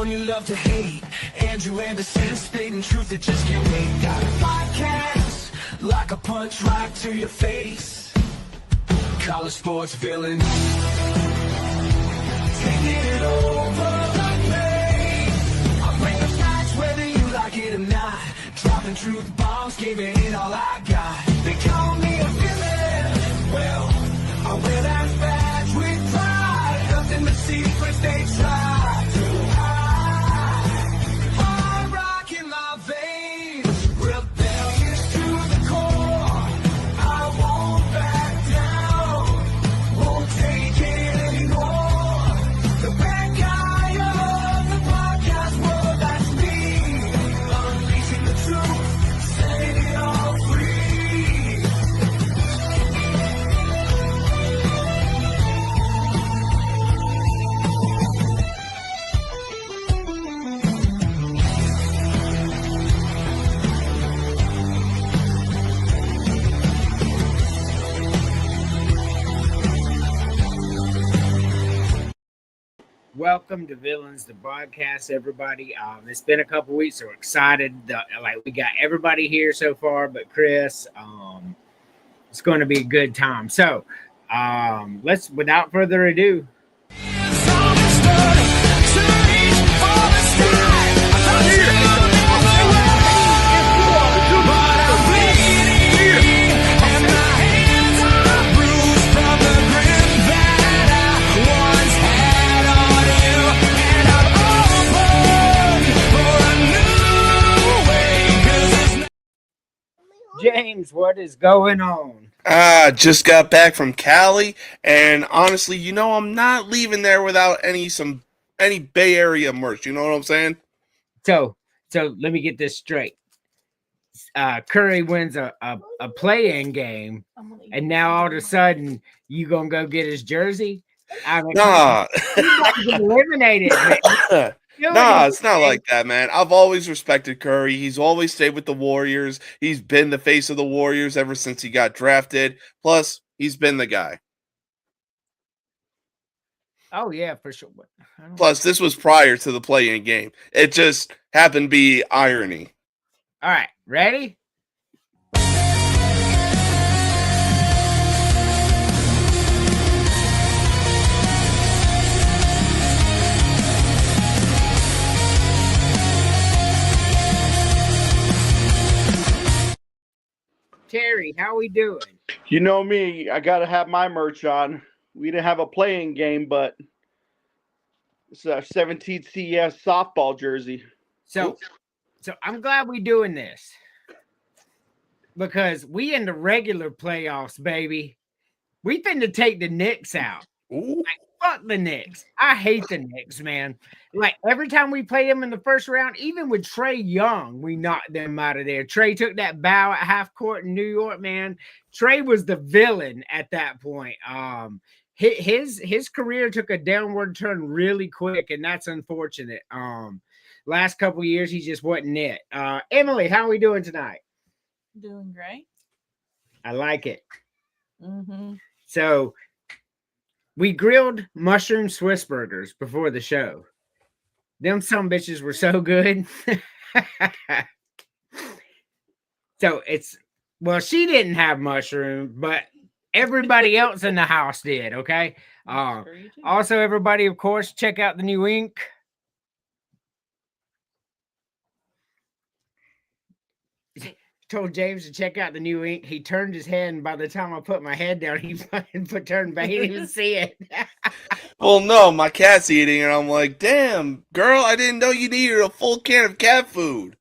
you love to hate. Andrew Anderson spitting truth that just can't wait. Got a podcast like a punch right to your face. College sports villain, taking it over the place. I bring the facts whether you like it or not. Dropping truth bombs, giving it all I got. They call me a villain. Well, I wear that badge with pride. Nothing but secrets they try to hide. Hard rock in my veins, rebellious to the core. I won't back down, won't take it anymore. The bad guy of the podcast world, that's me. Unleashing the truth, setting it all free. Welcome to Villains, the podcast, everybody. It's been a couple weeks, so we're excited. We got everybody here so far, but Chris. It's going to be a good time. So, let's, without further ado. James, what is going on? Just got back from Cali, and honestly, I'm not leaving there without any Bay Area merch. You know what I'm saying? So let me get this straight. Curry wins a play-in game, and now all of a sudden you gonna go get his jersey? I mean, Nah. he's eliminated. Man. Nah, it's not like that, man. I've always respected Curry. He's always stayed with the Warriors. He's been the face of the Warriors ever since he got drafted. Plus, he's been the guy. Oh, yeah, for sure. Plus, this was prior to the play-in game. It just happened to be irony. All right, ready? Terry, how we doing? You know me, I gotta have my merch on. We didn't have a playing game, but it's a 17 CES softball jersey. So I'm glad we doing this because we in the regular playoffs, baby. We finna take the Knicks out. Ooh. Fuck the Knicks. I hate the Knicks, man. Like every time we play them in the first round, even with Trae Young, we knocked them out of there. Trae took that bow at half court in New York, man. Trae was the villain at that point. His career took a downward turn really quick, and that's unfortunate. Last couple of years, he just wasn't it. Emily, how are we doing tonight? Doing great. I like it. Mm-hmm. So we grilled mushroom Swiss burgers before the show. Them some bitches were so good. So she didn't have mushroom, but everybody else in the house did. Okay. Also, everybody, of course, check out the new ink. Told James to check out the new ink. He turned his head, and by the time I put my head down, he fucking turned back. He didn't even see it. Well, no, my cat's eating, and I'm like, damn, girl, I didn't know you needed a full can of cat food.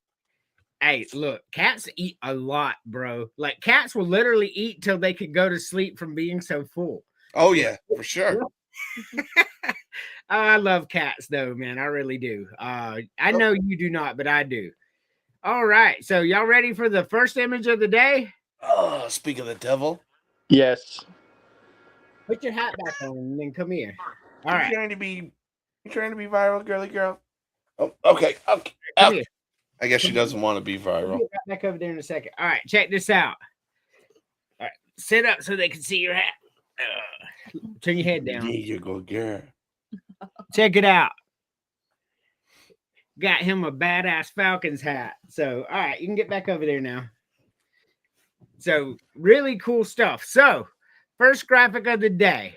Hey, look, cats eat a lot, bro. Like, cats will literally eat till they could go to sleep from being so full. Oh, yeah, for sure. I love cats, though, man. I really do. I know you do not, but I do. All right, so y'all ready for the first image of the day? Oh, speak of the devil. Yes. Put your hat back on and then come here. All right. You trying to be viral, girly girl? Oh, okay. Come here. I guess she doesn't want to be viral. Get back over there in a second. All right, check this out. All right, sit up so they can see your hat. Turn your head down. There you go, girl. Check it out. got him a badass Falcons hat. So, all right, you can get back over there now. So, really cool stuff. So, first graphic of the day.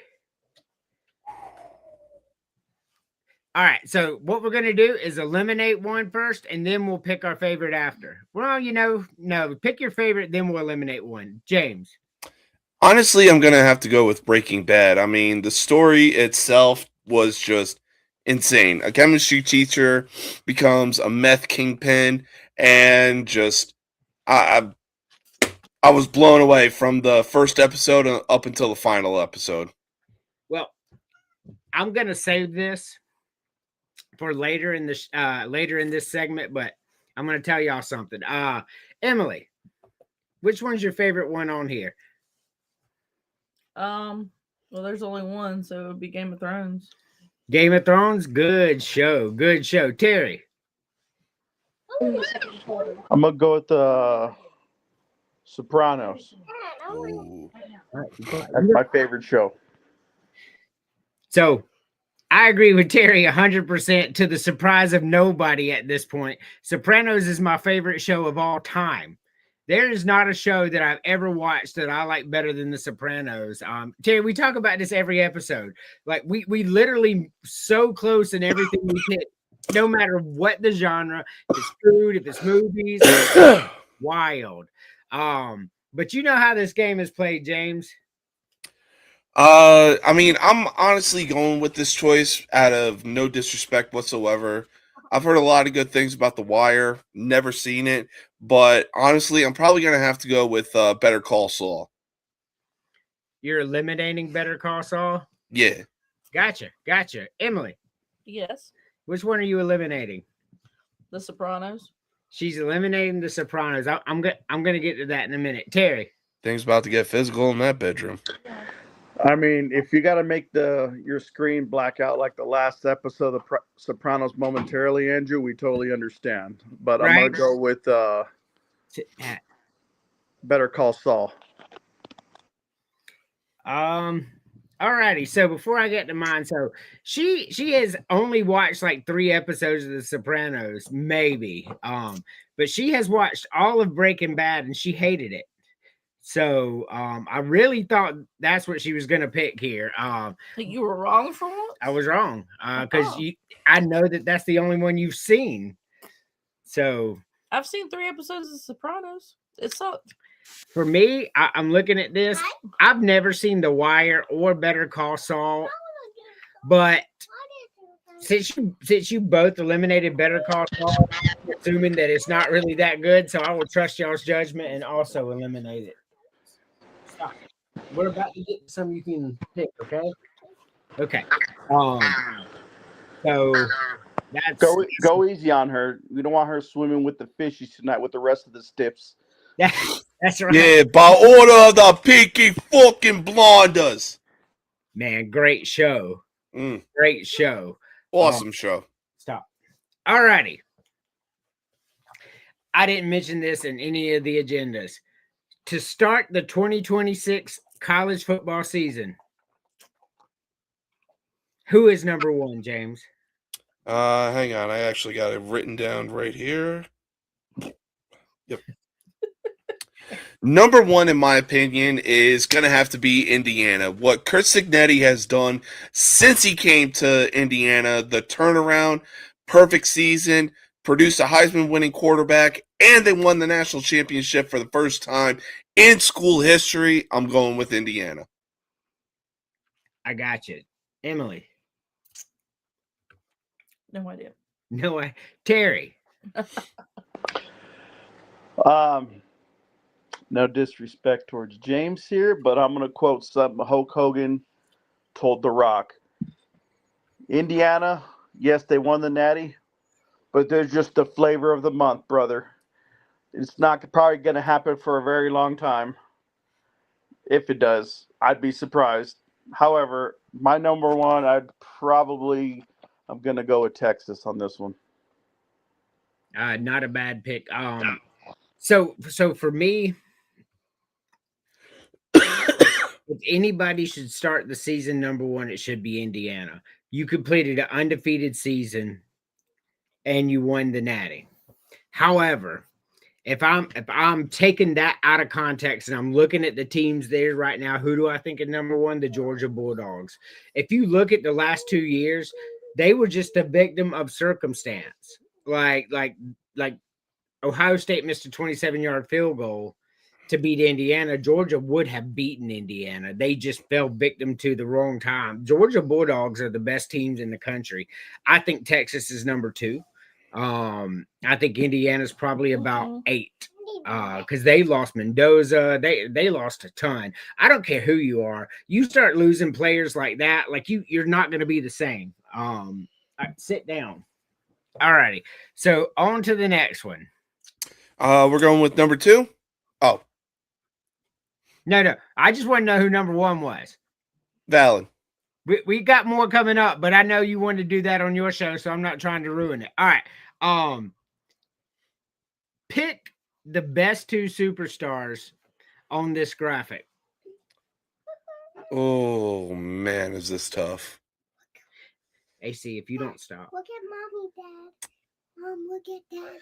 All right, so what we're going to do is eliminate one first, and then we'll pick our favorite after. Well, no, pick your favorite, then we'll eliminate one. James. Honestly, I'm going to have to go with Breaking Bad. I mean, the story itself was just insane. A chemistry teacher becomes a meth kingpin, and just I was blown away from the first episode up until the final episode. Well, I'm going to save this for later in this segment, but I'm going to tell y'all something. Emily, which one's your favorite one on here? Well, there's only one, so it would be Game of Thrones. Game of Thrones, good show. Terry. I'm gonna go with the Sopranos. Ooh. That's my favorite show. So I agree with Terry 100% to the surprise of nobody at this point. Sopranos is my favorite show of all time. There is not a show that I've ever watched that I like better than The Sopranos. Terry, we talk about this every episode. Like we literally so close in everything we pick, no matter what the genre, if it's food, if it's movies, it's wild. But you know how this game is played, James. I mean, I'm honestly going with this choice out of no disrespect whatsoever. I've heard a lot of good things about The Wire, never seen it, but honestly, I'm probably going to have to go with Better Call Saul. You're eliminating Better Call Saul? Yeah. Gotcha. Emily, Yes, which one are you eliminating? The Sopranos. She's eliminating The Sopranos. I'm gonna get to that in a minute. Terry. Things about to get physical in that bedroom. I mean, if you got to make your screen black out like the last episode of Sopranos momentarily, Andrew, we totally understand. But I'm gonna Right. go with Better Call Saul. Alrighty. So before I get to mine, so she has only watched like 3 episodes of The Sopranos, maybe. But she has watched all of Breaking Bad and she hated it. So I really thought that's what she was gonna pick here. Think you were wrong for once? I was wrong because Oh. I know that's the only one you've seen. So I've seen 3 episodes of The Sopranos. It sucked. for me, I'm looking at this. I've never seen The Wire or Better Call Saul, but since you both eliminated Better Call Saul, I'm assuming that it's not really that good, so I will trust y'all's judgment and also eliminate it. Stop. We're about to get some you can pick, okay? Okay. So that's Go easy on her. We don't want her swimming with the fishies tonight with the rest of the stiffs. that's right. Yeah, by order of the Peaky fucking Blinders. Man, great show. Great show. Awesome show. Stop. All righty. I didn't mention this in any of the agendas. To start the 2026 college football season, who is number 1, James? Hang on. I actually got it written down right here. Yep. Number 1, in my opinion, is going to have to be Indiana. What Kurt Signetti has done since he came to Indiana, the turnaround, perfect season, produced a Heisman-winning quarterback, and they won the national championship for the first time in school history. I'm going with Indiana. I got you. Emily. No idea. No way. Terry. No disrespect towards James here, but I'm going to quote something Hulk Hogan told The Rock. Indiana, yes, they won the Natty, but they're just the flavor of the month, brother. It's not probably going to happen for a very long time. If it does, I'd be surprised. However, my number 1, I'm going to go with Texas on this one. Not a bad pick. So for me, if anybody should start the season number 1, it should be Indiana. You completed an undefeated season and you won the Natty. However, if I'm taking that out of context and I'm looking at the teams there right now, who do I think is number one? The Georgia Bulldogs. If you look at the last 2 years, they were just a victim of circumstance. Like Ohio State missed a 27-yard field goal to beat Indiana. Georgia would have beaten Indiana. They just fell victim to the wrong time. Georgia Bulldogs are the best teams in the country. I think Texas is number 2. I think Indiana's probably about 8 because they lost Mendoza. They lost a ton. I don't care who you are. You start losing players like that, like you're not going to be the same. Sit down. All righty. So on to the next one. We're going with number 2. Oh, No. I just want to know who number 1 was. valid. We got more coming up, but I know you wanted to do that on your show, so I'm not trying to ruin it. All right. Pick the best 2 superstars on this graphic. Oh man, is this tough? AC, if you don't stop. Look at mommy, Dad. Look at Dad.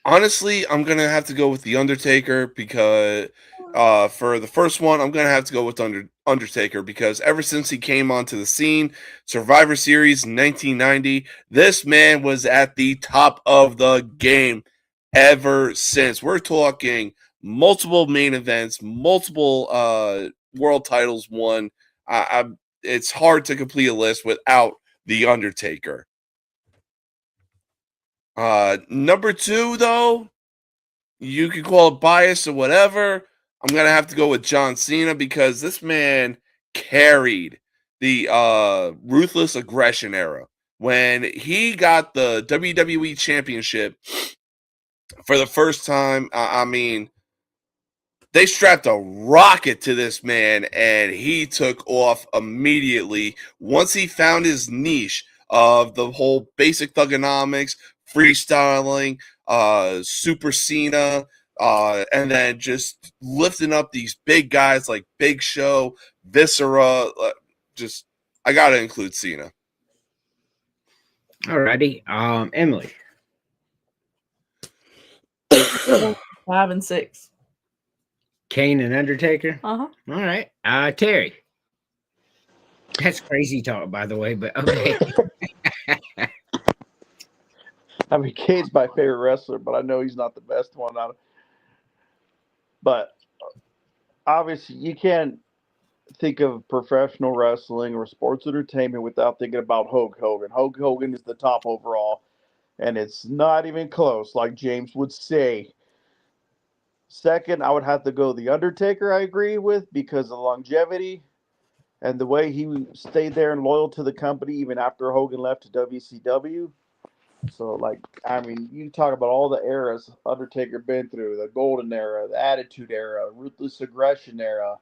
Honestly, I'm gonna have to go with the Undertaker because for the first one, I'm gonna have to go with Undertaker because ever since he came onto the scene, Survivor Series in 1990, this man was at the top of the game ever since. We're talking multiple main events, multiple world titles won. It's hard to complete a list without the Undertaker. Number 2, though, you can call it bias or whatever. I'm gonna have to go with John Cena because this man carried the Ruthless Aggression era. When he got the WWE Championship for the first time, I mean, they strapped a rocket to this man, and he took off immediately once he found his niche of the whole basic thugonomics, freestyling, Super Cena, and then just lifting up these big guys like Big Show, Viscera. I gotta include Cena. Alrighty. Emily. 5 and 6. Kane and Undertaker. Uh-huh. All right. Terry. That's crazy talk, by the way, but okay. I mean, Kane's my favorite wrestler, but I know he's not the best one. But obviously, you can't think of professional wrestling or sports entertainment without thinking about Hulk Hogan. Hulk Hogan is the top overall, and it's not even close, like James would say. Second, I would have to go The Undertaker, I agree with, because of longevity and the way he stayed there and loyal to the company even after Hogan left to WCW. So, like, I mean, you talk about all the eras Undertaker been through, the Golden Era, the Attitude Era, Ruthless Aggression Era,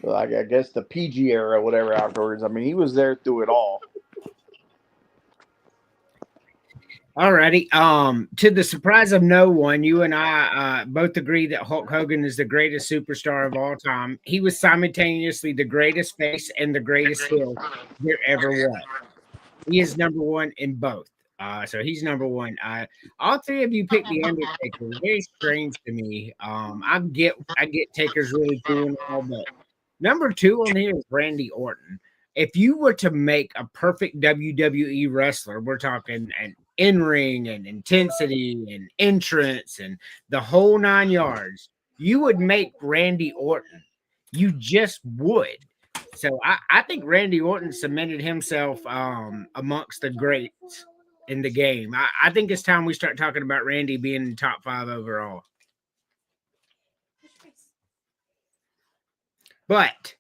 like, I guess the PG era, whatever afterwards. I mean, he was there through it all. Alrighty. To the surprise of no one, you and I both agree that Hulk Hogan is the greatest superstar of all time. He was simultaneously the greatest face and the greatest heel there ever was. He is number 1 in both. So he's number 1. All 3 of you picked the Undertaker. Very strange to me. I get Taker's really cool and all, but number 2 on here is Randy Orton. If you were to make a perfect WWE wrestler, we're talking an in-ring and intensity and entrance and the whole 9 yards, you would make Randy Orton. You just would. So I think Randy Orton cemented himself amongst the greats in the game. I think it's time we start talking about Randy being in top 5 overall. But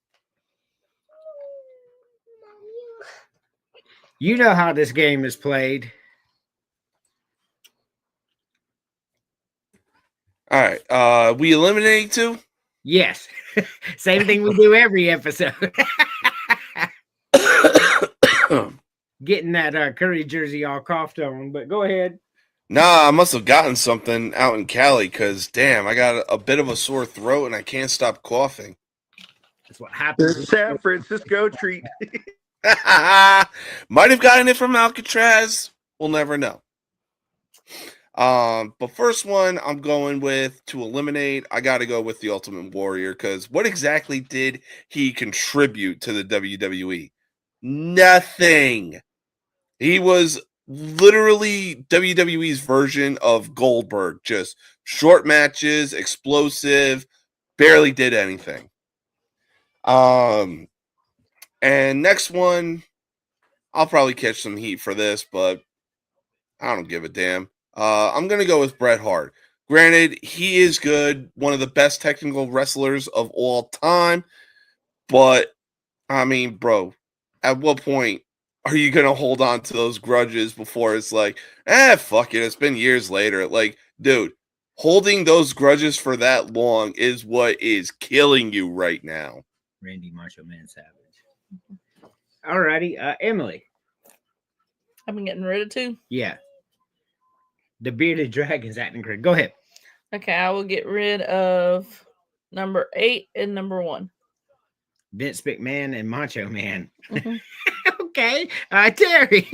you know how this game is played. All right. We eliminating 2? Yes. Same thing we do every episode. Getting that Curry jersey all coughed on, but go ahead. Nah, I must have gotten something out in Cali because, damn, I got a bit of a sore throat and I can't stop coughing. That's what happens. The San Francisco treat. Might have gotten it from Alcatraz. We'll never know. But first one I'm going with to eliminate, I got to go with the Ultimate Warrior because what exactly did he contribute to the WWE? Nothing. He was literally WWE's version of Goldberg, just short matches, explosive, barely did anything. And next one, I'll probably catch some heat for this, but I don't give a damn. I'm going to go with Bret Hart. Granted, he is good, one of the best technical wrestlers of all time, but I mean, bro, at what point are you going to hold on to those grudges before it's like, fuck it, it's been years later. Like, dude, holding those grudges for that long is what is killing you right now. Randy Macho Man Savage. Alrighty, Emily. I've been getting rid of 2. Yeah. The Bearded Dragon's acting great. Go ahead. Okay, I will get rid of number 8 and number 1. Vince McMahon and Macho Man. Mhm. Okay. Terry.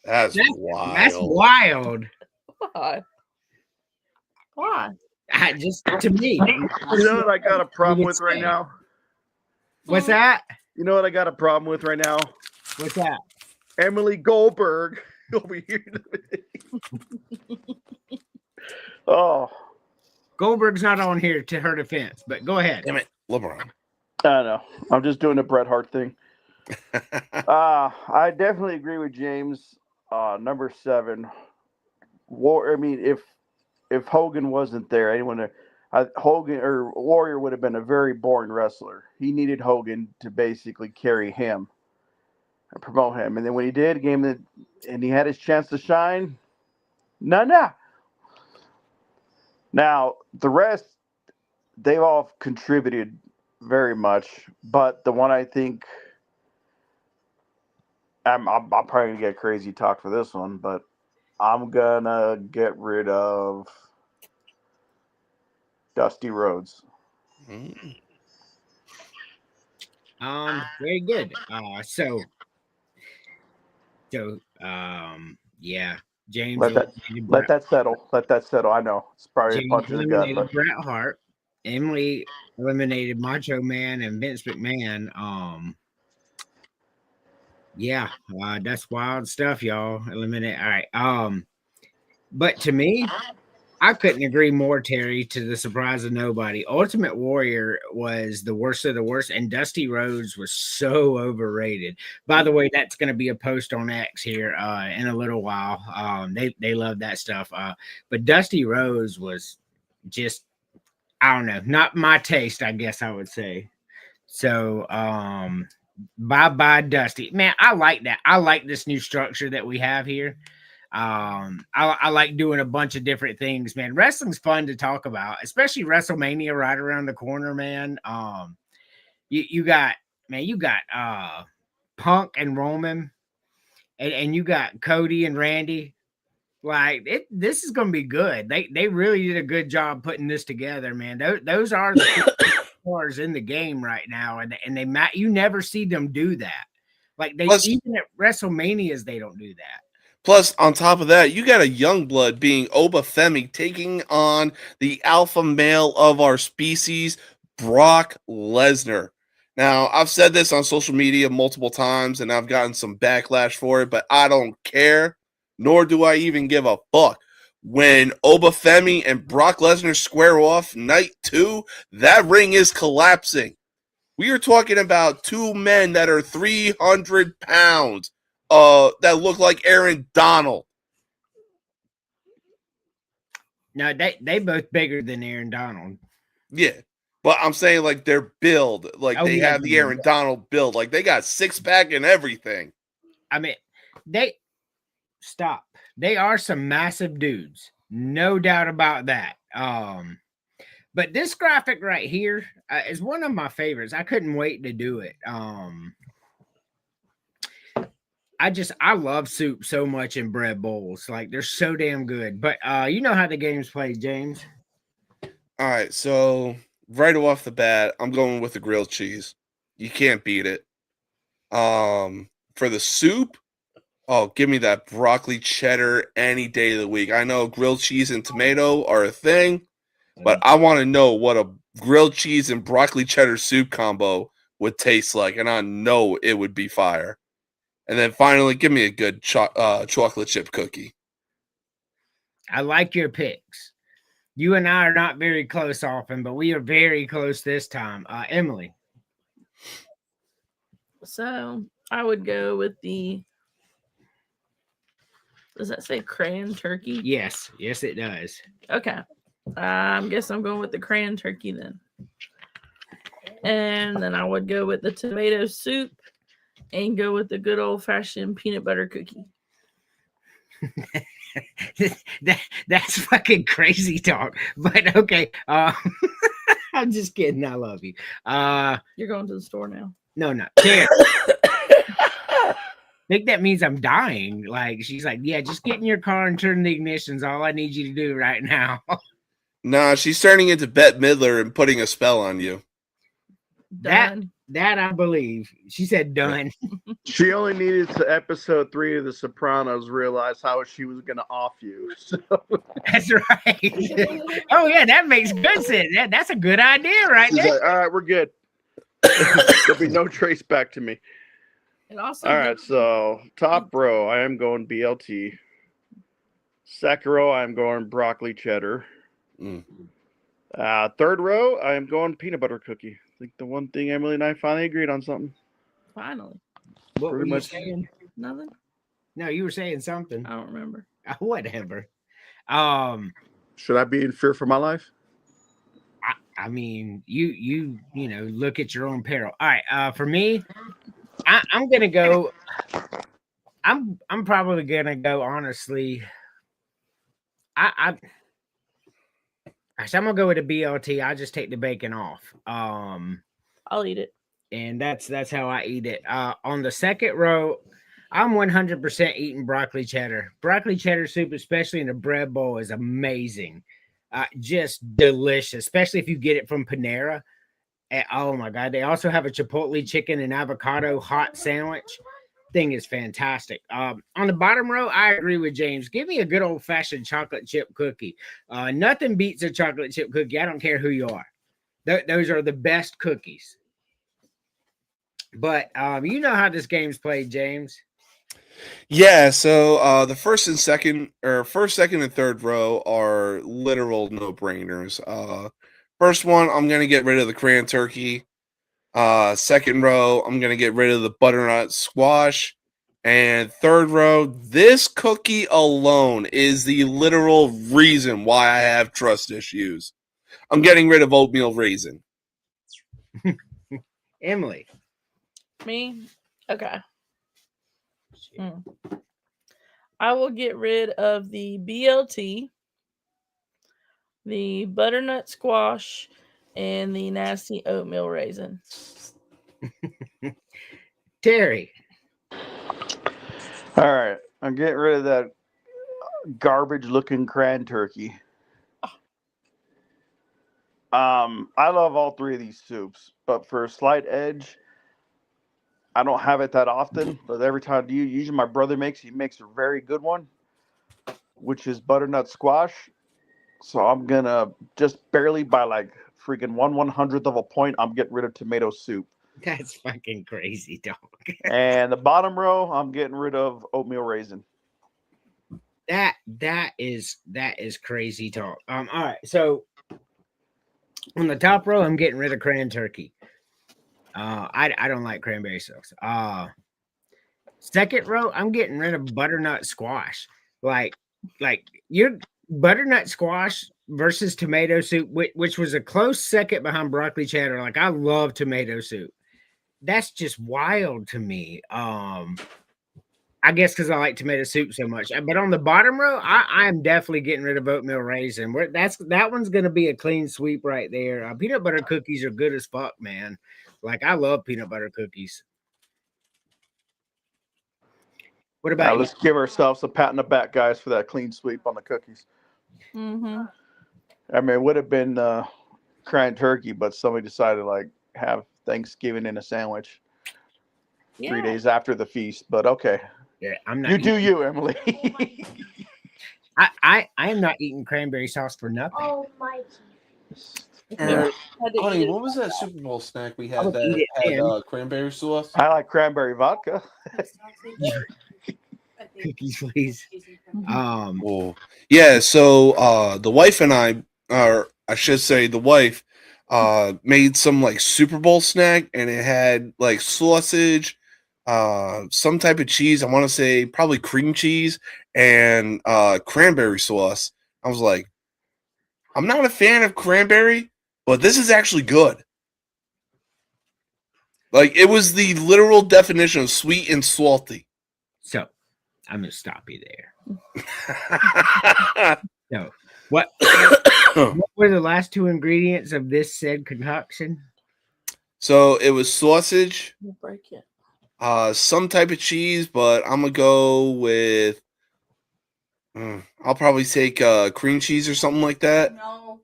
That's wild. That's wild. Why? Why? Just to me. You know what I got a problem with right now? What's that? You know what I got a problem with right now? What's that? Emily Goldberg over here. Oh, Goldberg's not on here to her defense, but go ahead. Damn it, LeBron. I know. I'm just doing the Bret Hart thing. I definitely agree with James. Number 7. If Hogan wasn't there, Hogan or Warrior would have been a very boring wrestler. He needed Hogan to basically carry him and promote him. And then when he did, and he had his chance to shine. No. Now the rest, they've all contributed very much, but the one I think I'm probably gonna get crazy talk for this one, but I'm gonna get rid of Dusty Rhodes. Very good. Yeah, James. Let that settle. Let that settle. I know it's probably James a punch in the gut, eliminated but Bret Hart. Emily eliminated Macho Man and Vince McMahon. Yeah, that's wild stuff, y'all. Eliminate. All right. But to me, I couldn't agree more, Terry, to the surprise of nobody. Ultimate Warrior was the worst of the worst, and Dusty Rhodes was so overrated. By the way, that's going to be a post on X here in a little while. They love that stuff. But Dusty Rhodes was just, I don't know, not my taste, I guess I would say. So, bye Dusty. Man, I like that. I like this new structure that we have here. I like doing a bunch of different things, man. Wrestling's fun to talk about, especially WrestleMania right around the corner, man. You got Punk and Roman, and you got Cody and Randy. Like this is gonna be good. They really did a good job putting this together, man. Those are the stars in the game right now, and you never see them do that. Like even at WrestleManias, they don't do that. Plus, on top of that, you got a young blood being Obafemi taking on the alpha male of our species, Brock Lesnar. Now, I've said this on social media multiple times, and I've gotten some backlash for it, but I don't care, nor do I even give a fuck. When Obafemi and Brock Lesnar square off night 2, that ring is collapsing. We are talking about 2 men that are 300 pounds. That look like Aaron Donald. No, they both bigger than Aaron Donald. Yeah, but I'm saying like their build, like they have the Aaron Donald build, like they got 6-pack and everything. I mean, they are some massive dudes, no doubt about that. But this graphic right here is one of my favorites. I couldn't wait to do it. I love soup so much in bread bowls. Like they're so damn good. But you know how the game's played, James. All right, so right off the bat, I'm going with the grilled cheese. You can't beat it. For the soup, Oh, give me that broccoli cheddar any day of the week. I know grilled cheese and tomato are a thing, but I want to know what a grilled cheese and broccoli cheddar soup combo would taste like, and I know it would be fire. And then finally, give me a good chocolate chip cookie. I like your picks. You and I are not very close often, but we are very close this time. Emily. So I would go with the. Does that say crayon turkey? Yes, it does. Okay. I guess I'm going with the crayon turkey then. And then I would go with the tomato soup and go with the good old fashioned peanut butter cookie. That's fucking crazy talk. But okay. I'm just kidding. I love you. You're going to the store now. No, not there. I think that means I'm dying. Like she's like, yeah, just get in your car and turn the ignitions. All I need you to do right now. Nah, she's turning into Bette Midler and putting a spell on you. Done. That I believe. She said done. She only needed to episode 3 of The Sopranos realize how she was going to off you. So. That's right. Oh yeah, that makes good sense. That's a good idea, right She's there. like, all right, we're good. There'll be no trace back to me. And also, All right, so top row, I am going BLT. Second row, I am going broccoli cheddar. Mm. Third row, I am going peanut butter cookie. I think the one thing Emily and I finally agreed on something. finally. What were pretty you much- saying? Nothing? No, you were saying something. I don't remember. Whatever. Should I be in fear for my life? I mean, you know, look at your own peril. All right. For me, I'm gonna go. I'm probably gonna go. Honestly, actually, I'm gonna go with a BLT. I just take the bacon off. I'll eat it. And that's how I eat it. On the second row, I'm 100% eating broccoli cheddar. Broccoli cheddar soup, especially in a bread bowl, is amazing. Just delicious, especially if you get it from Panera. Oh my God. They also have a Chipotle chicken and avocado hot sandwich. Thing is fantastic. On the bottom row, I agree with James. Give me a good old fashioned chocolate chip cookie. Nothing beats a chocolate chip cookie. I don't care who you are. Those are the best cookies. But you know how this game's played, James. Yeah, so the first, second, and third row are literal no-brainers. First one, I'm gonna get rid of the crayon turkey. Second row, I'm gonna get rid of the butternut squash. And third row, this cookie alone is the literal reason why I have trust issues. I'm getting rid of oatmeal raisin. Emily. Me? Okay. I will get rid of the BLT, the butternut squash, and the nasty oatmeal raisin. Terry. All right, I'm getting rid of that garbage-looking cran turkey. I love all 3 of these soups, but for a slight edge, I don't have it that often. But every time usually my brother he makes a very good one, which is butternut squash. So I'm gonna just barely by like freaking 1/100th of a point, I'm getting rid of tomato soup. That's fucking crazy, dog. And the bottom row, I'm getting rid of oatmeal raisin. That is crazy talk. All right. So on the top row, I'm getting rid of cran turkey. I don't like cranberry sauce. Second row, I'm getting rid of butternut squash. Like your butternut squash versus tomato soup, which was a close second behind broccoli cheddar. Like I love tomato soup. That's just wild to me. I guess because I like tomato soup so much. But on the bottom row, I am definitely getting rid of oatmeal raisin. That one's going to be a clean sweep right there. Peanut butter cookies are good as fuck, man. Like I love peanut butter cookies. What about you? Let's give ourselves a pat on the back, guys, for that clean sweep on the cookies. Mm-hmm. I mean, it would have been cran turkey, but somebody decided to have Thanksgiving in a sandwich 3 days after the feast. But okay. Yeah, I'm not. You do eating- you, Emily. I am not eating cranberry sauce for nothing. Oh my. Honey, what was that Super Bowl snack we I had would that eat it had in. cranberry sauce? I like cranberry vodka. Cookies, please. Oh, yeah. So the wife and I, or I should say, the wife, made some like Super Bowl snack, and it had like sausage, some type of cheese. I want to say probably cream cheese and cranberry sauce. I was like, I'm not a fan of cranberry, but this is actually good. Like it was the literal definition of sweet and salty. So I'm gonna stop you there. So what were the last two ingredients of this said concoction? So it was sausage, We'll break it. some type of cheese, but I'm gonna go with. I'll probably take cream cheese or something like that. No,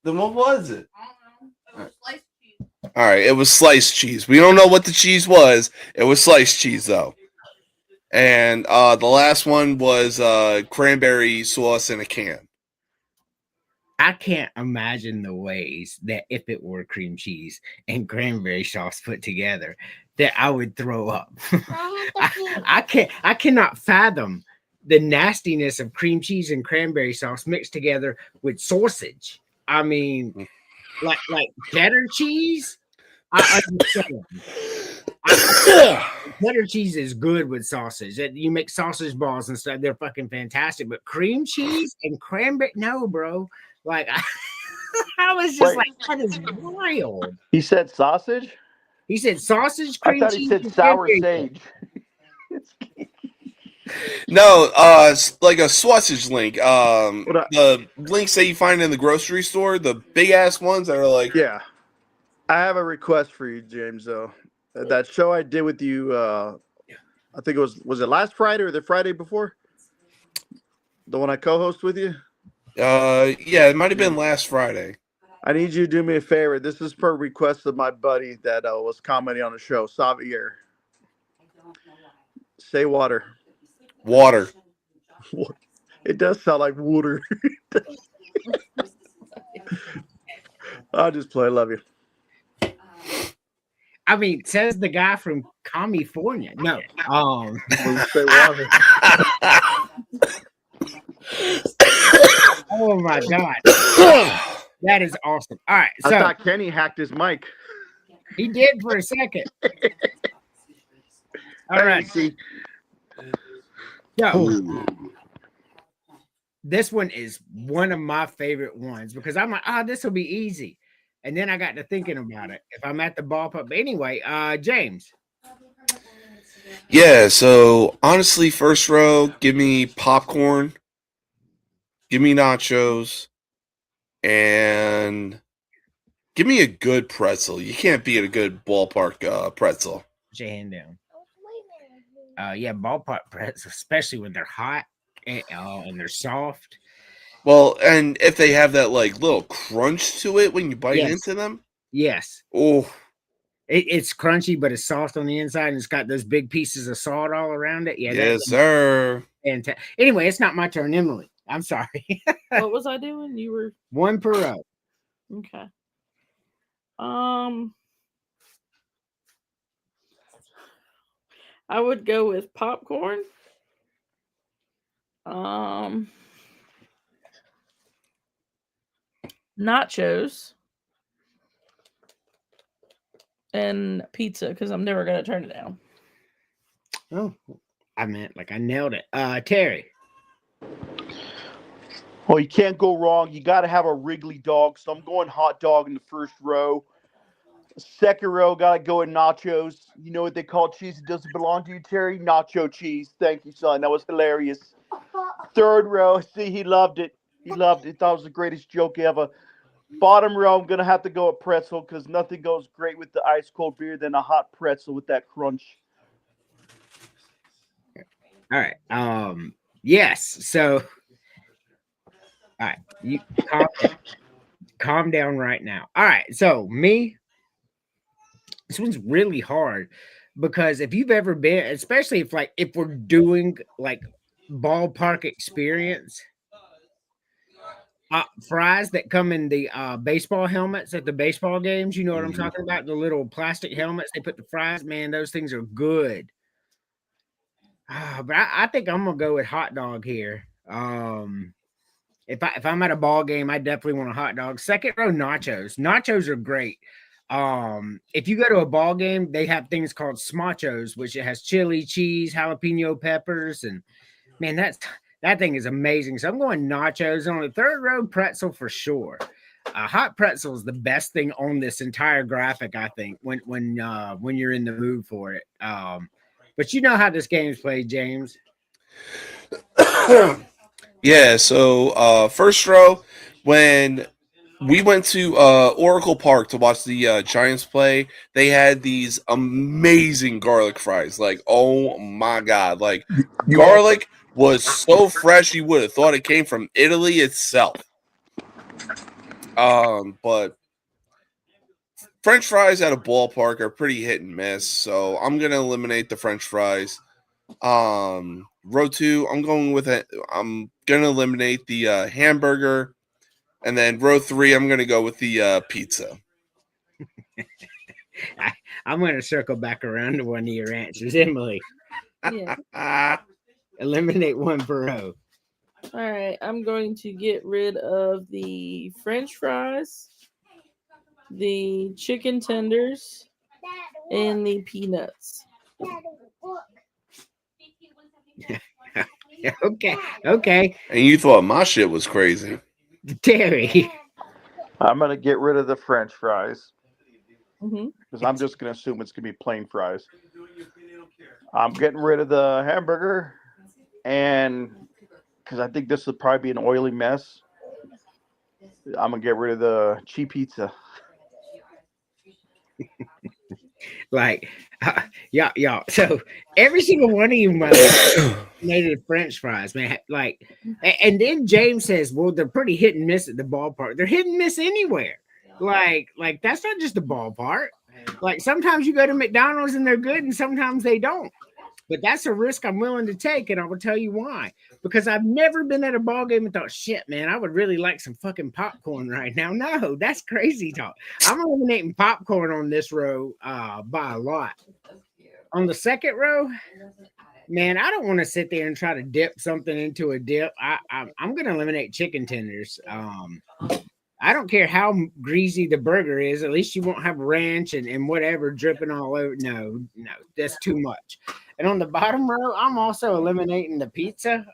Then what was it? I don't know. It was sliced cheese. All right, it was sliced cheese. We don't know what the cheese was. It was sliced cheese though. And the last one was cranberry sauce in a can. I can't imagine the ways that if it were cream cheese and cranberry sauce put together, that I would throw up. I cannot fathom the nastiness of cream cheese and cranberry sauce mixed together with sausage. I mean, like cheddar cheese. I understand. Cheddar cheese is good with sausage. You make sausage balls and stuff; they're fucking fantastic. But cream cheese and cranberry, no, bro. Like I was just Wait. like, that is wild. He said sausage? He said sausage, I cream thought cheese. he said and sour cranberry. sage. No, like a sausage link. What I- The links that you find in the grocery store, the big ass ones that are like, Yeah. I have a request for you, James, though. That show I did with you, I think it was it last Friday or the Friday before? The one I co-host with you? yeah, it might have been last Friday. I need you to do me a favor. This is per request of my buddy that was commenting on the show, Xavier. Say water. Water. It does sound like water. I'll just play. I love you. I mean, says the guy from California. No, Say water. oh my god, that is awesome. All right, I so thought Kenny hacked his mic. he did for a second. All right, See, so this one is one of my favorite ones because I'm like, this will be easy. And then I got to thinking about it. If I'm at the ballpark, but anyway, James. Yeah, so honestly, first row, give me popcorn, give me nachos, and give me a good pretzel. You can't beat a good ballpark pretzel. Put your hand down. Yeah, ballpark pretzels, especially when they're hot and they're soft. Well, and if they have that like little crunch to it when you bite Yes. into them, Yes, oh, it's crunchy, but it's soft on the inside, and it's got those big pieces of salt all around it. Yeah, yes, sir. fantastic. Anyway, it's not my turn, Emily. I'm sorry. What was I doing? You were One per row. okay. I would go with popcorn. Nachos and pizza because I'm never gonna turn it down. Oh, I meant like I nailed it. Terry. well, you can't go wrong. You got to have a Wrigley dog. So I'm going hot dog in the first row. Second row, got to go with nachos. You know what they call cheese that doesn't belong to you, Terry? Nacho cheese. Thank you, son. That was hilarious. Third row, see, he loved it. He loved it. Thought it was the greatest joke ever. Bottom row, I'm going to have to go with pretzel because nothing goes great with the ice cold beer than a hot pretzel with that crunch. All right. Yes. So, all right. You calm down right now. All right. So me, this one's really hard. because if you've ever been, especially if we're doing like ballpark experience, fries that come in the baseball helmets at the baseball games, you know what I'm talking about? The little plastic helmets they put the fries, man, those things are good. But I think I'm gonna go with hot dog here. If I'm at a ball game, I definitely want a hot dog. Second row nachos. Nachos are great. If you go to a ball game, they have things called smachos, which it has chili, cheese, jalapeno peppers, and man, that thing is amazing. So I'm going nachos. On the third row, pretzel for sure. Hot pretzel is the best thing on this entire graphic, I think, when you're in the mood for it. But you know how this game's played, James. Yeah, so first row, when we went to Oracle Park to watch the Giants play, they had these amazing garlic fries. Like, oh my God. Like, garlic was so fresh you would have thought it came from Italy itself. But French fries at a ballpark are pretty hit and miss, so I'm gonna eliminate the French fries. Row 2, I'm gonna eliminate the hamburger, and then row 3, I'm gonna go with the pizza. I'm gonna circle back around to one of your answers, Emily. Yeah. Eliminate one per row. All right, I'm going to get rid of the French fries, the chicken tenders, and the peanuts. Okay. And you thought my shit was crazy. Terry. I'm gonna get rid of the French fries Mm-hmm. because I'm just gonna assume it's gonna be plain fries. I'm getting rid of the hamburger, and because I think this will probably be an oily mess, I'm gonna get rid of the cheap pizza. Like, y'all. So every single one of you made French fries, man. Like, and then James says, "Well, they're pretty hit and miss at the ballpark. They're hit and miss anywhere. Like that's not just the ballpark. Like sometimes you go to McDonald's and they're good, and sometimes they don't. But that's a risk I'm willing to take, and I will tell you why. Because I've never been at a ball game and thought, shit, man, I would really like some fucking popcorn right now. No, that's crazy talk. I'm eliminating popcorn on this row by a lot. On the second row, man, I don't want to sit there and try to dip something into a dip. I'm going to eliminate chicken tenders. I don't care how greasy the burger is. At least you won't have ranch and whatever dripping all over. No, that's too much. And on the bottom row, I'm also eliminating the pizza.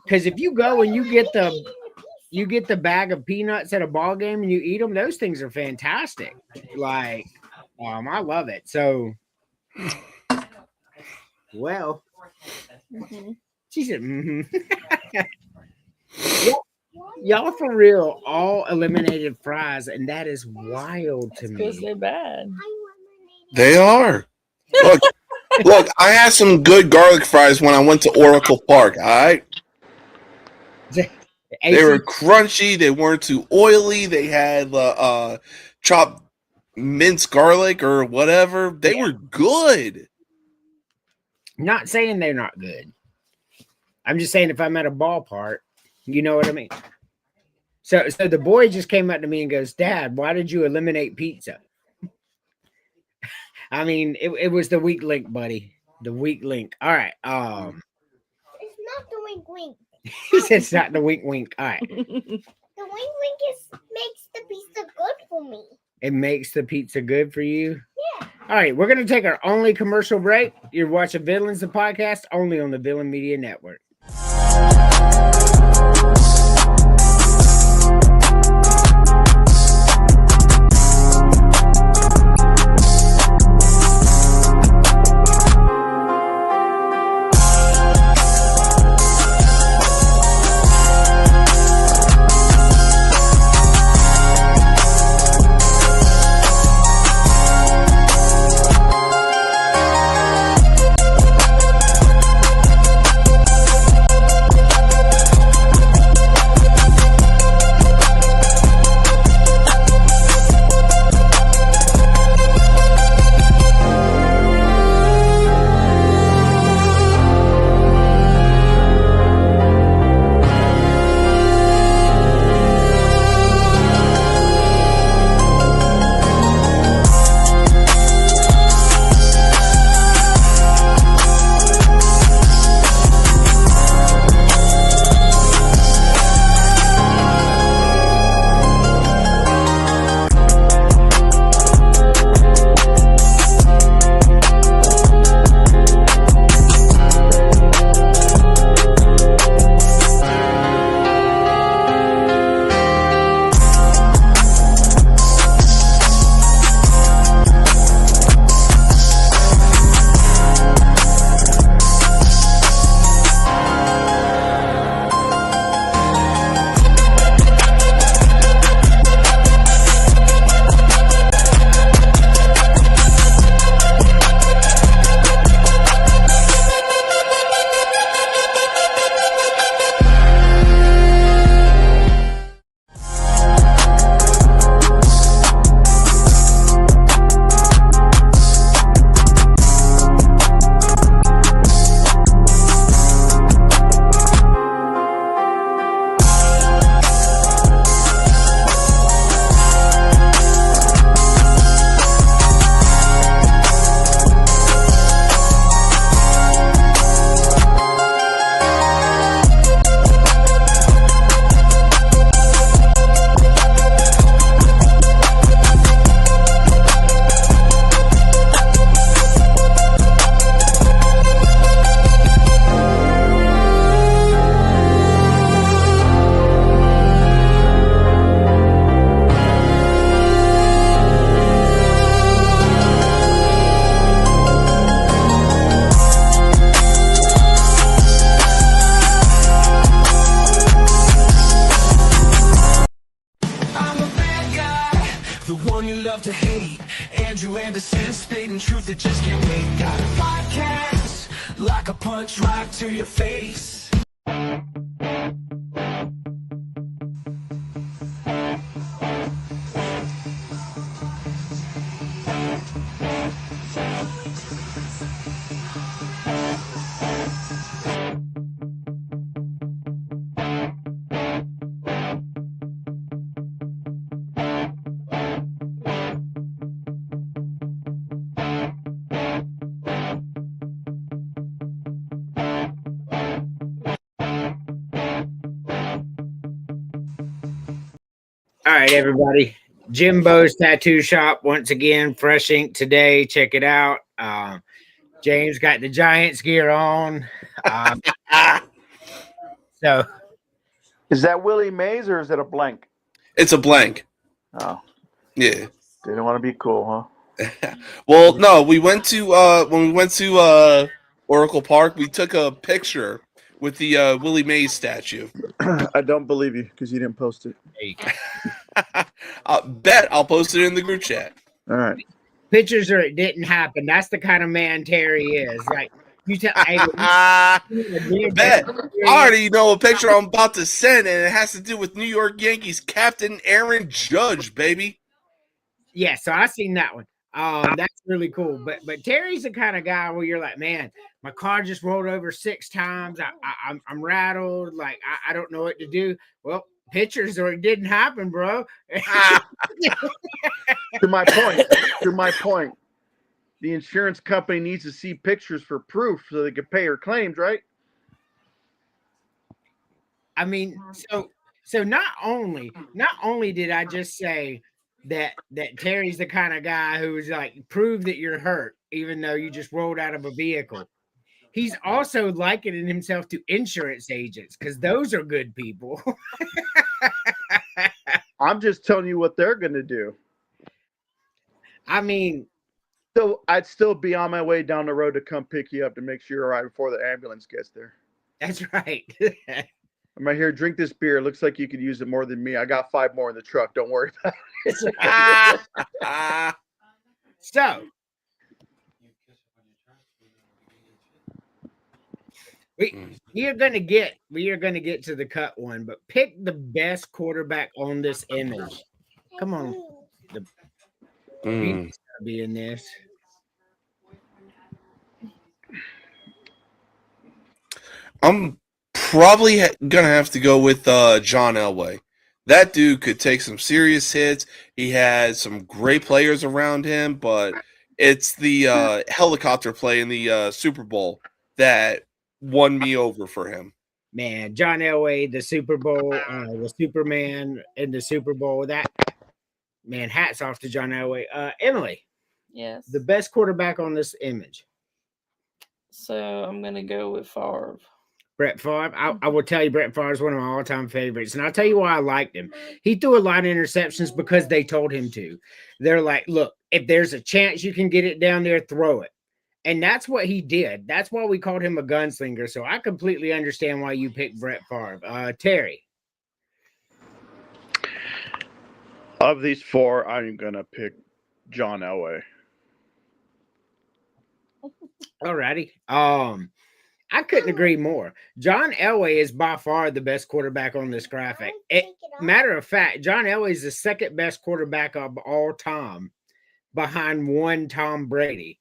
Because if you go and you get the bag of peanuts at a ball game and you eat them, those things are fantastic. Like, I love it. So, well, she said, Y'all for real all eliminated fries, and that is wild to me. Because they're bad. They are. Look, I had some good garlic fries when I went to Oracle Park, all right? They were crunchy. They weren't too oily. They had chopped minced garlic or whatever. They were good. Not saying they're not good. I'm just saying if I'm at a ballpark, you know what I mean? So the boy just came up to me and goes, Dad, why did you eliminate pizza? I mean, it was the weak link, buddy. The weak link. All right. It's not the wink wink. He said it's not the wink wink. All right. The wink wink makes the pizza good for me. It makes the pizza good for you? Yeah. All right. We're going to take our only commercial break. You're watching Villains, the podcast, only on the Villain Media Network. Anderson, spitting truth that just can't wait. Got a podcast like a punch right to your face. All right, everybody. Jimbo's Tattoo Shop once again, fresh ink today. Check it out. James got the Giants gear on. So Is that Willie Mays or is it a blank? It's a blank. Oh, Yeah. didn't want to be cool, Well, no, we went to when we went to Oracle Park, we took a picture with the Willie Mays statue. huh? I don't believe you because you didn't post it. there you go. Bet I'll post it in the group chat. All right. Pictures or it didn't happen. That's the kind of man Terry is. Like you tell hey, Bet. I already know a picture I'm about to send, and it has to do with New York Yankees captain Aaron Judge, baby. Yeah, so I seen that one. That's really cool. But Terry's the kind of guy where you're like, man, my car just rolled over 6 times. I'm rattled. Like I don't know what to do. Well, pictures or it didn't happen, bro. To my point. The insurance company needs to see pictures for proof so they can pay her claims, right? I mean, so not only did I just say that Terry's the kind of guy who's like prove that you're hurt even though you just rolled out of a vehicle. He's also likening himself to insurance agents because those are good people. I'm just telling you what they're going to do. I mean, So I'd still be on my way down the road to come pick you up to make sure you're all right before the ambulance gets there. that's right. I'm right here. Drink this beer. Looks like you could use it more than me. I got 5 more in the truck. Don't worry about it. So we are gonna get to the cut one, but pick the best quarterback on this image. Come on, Mm. be in this. I'm probably gonna have to go with John Elway. That dude could take some serious hits. He had some great players around him, but it's the helicopter play in the Super Bowl that won me over for him. Man, John Elway, the Super Bowl, the Superman in the Super Bowl. That man, hats off to John Elway. Emily, Yes. the best quarterback on this image. So I'm gonna go with Favre. Brett Favre. I will tell you, Brett Favre is one of my all-time favorites, and I'll tell you why I liked him. He threw a lot of interceptions because they told him to. They're like, look, if there's a chance you can get it down there, throw it. And that's what he did. That's why we called him a gunslinger. So I completely understand why you picked Brett Favre. Terry. Of these 4, I'm going to pick John Elway. Alrighty. I couldn't agree more. John Elway is by far the best quarterback on this graphic. Matter of fact, John Elway is the second best quarterback of all time behind one Tom Brady.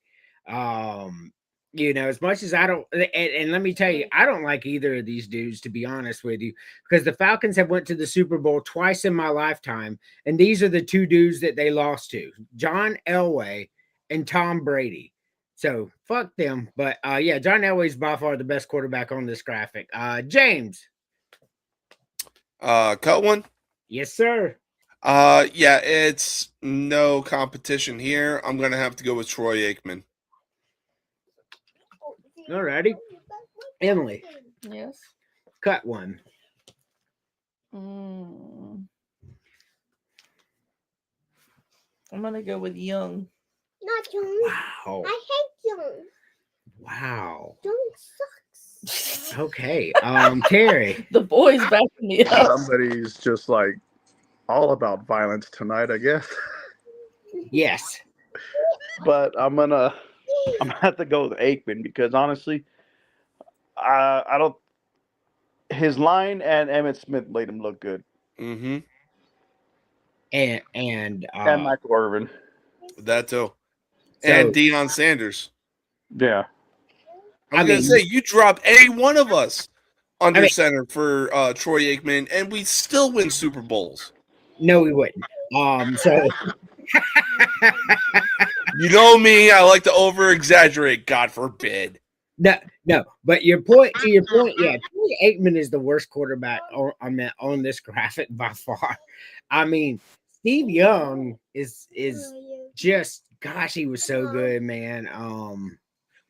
You know, as much as I don't, and let me tell you, I don't like either of these dudes, to be honest with you, because the Falcons have went to the Super Bowl twice in my lifetime, and these are the 2 dudes that they lost to, John Elway and Tom Brady. So fuck them. But yeah, John Elway is by far the best quarterback on this graphic. James. Cut one. Yes, sir. Yeah, it's no competition here. I'm gonna have to go with Troy Aikman. Alrighty. Emily, Yes. cut one. I'm gonna go with Young. Not Young. Wow. I hate Young. Wow. Young sucks. Okay. Terry. The boys backing me up. Somebody's just like all about violence tonight, I guess. Yes. but I'm gonna have to go with Aikman because honestly, I don't. His line and Emmett Smith made him look good, Mm-hmm. and and Michael Irvin. That too. so And Deion Sanders. Yeah, I was I gonna mean, say you drop any one of us under I mean, center for Troy Aikman, and we still win Super Bowls. no, we wouldn't. So You know me, I like to over exaggerate, God forbid. no. But your point to your point, yeah, Troy Aikman is the worst quarterback on this graphic by far. I mean, Steve Young is just gosh, he was so good, man.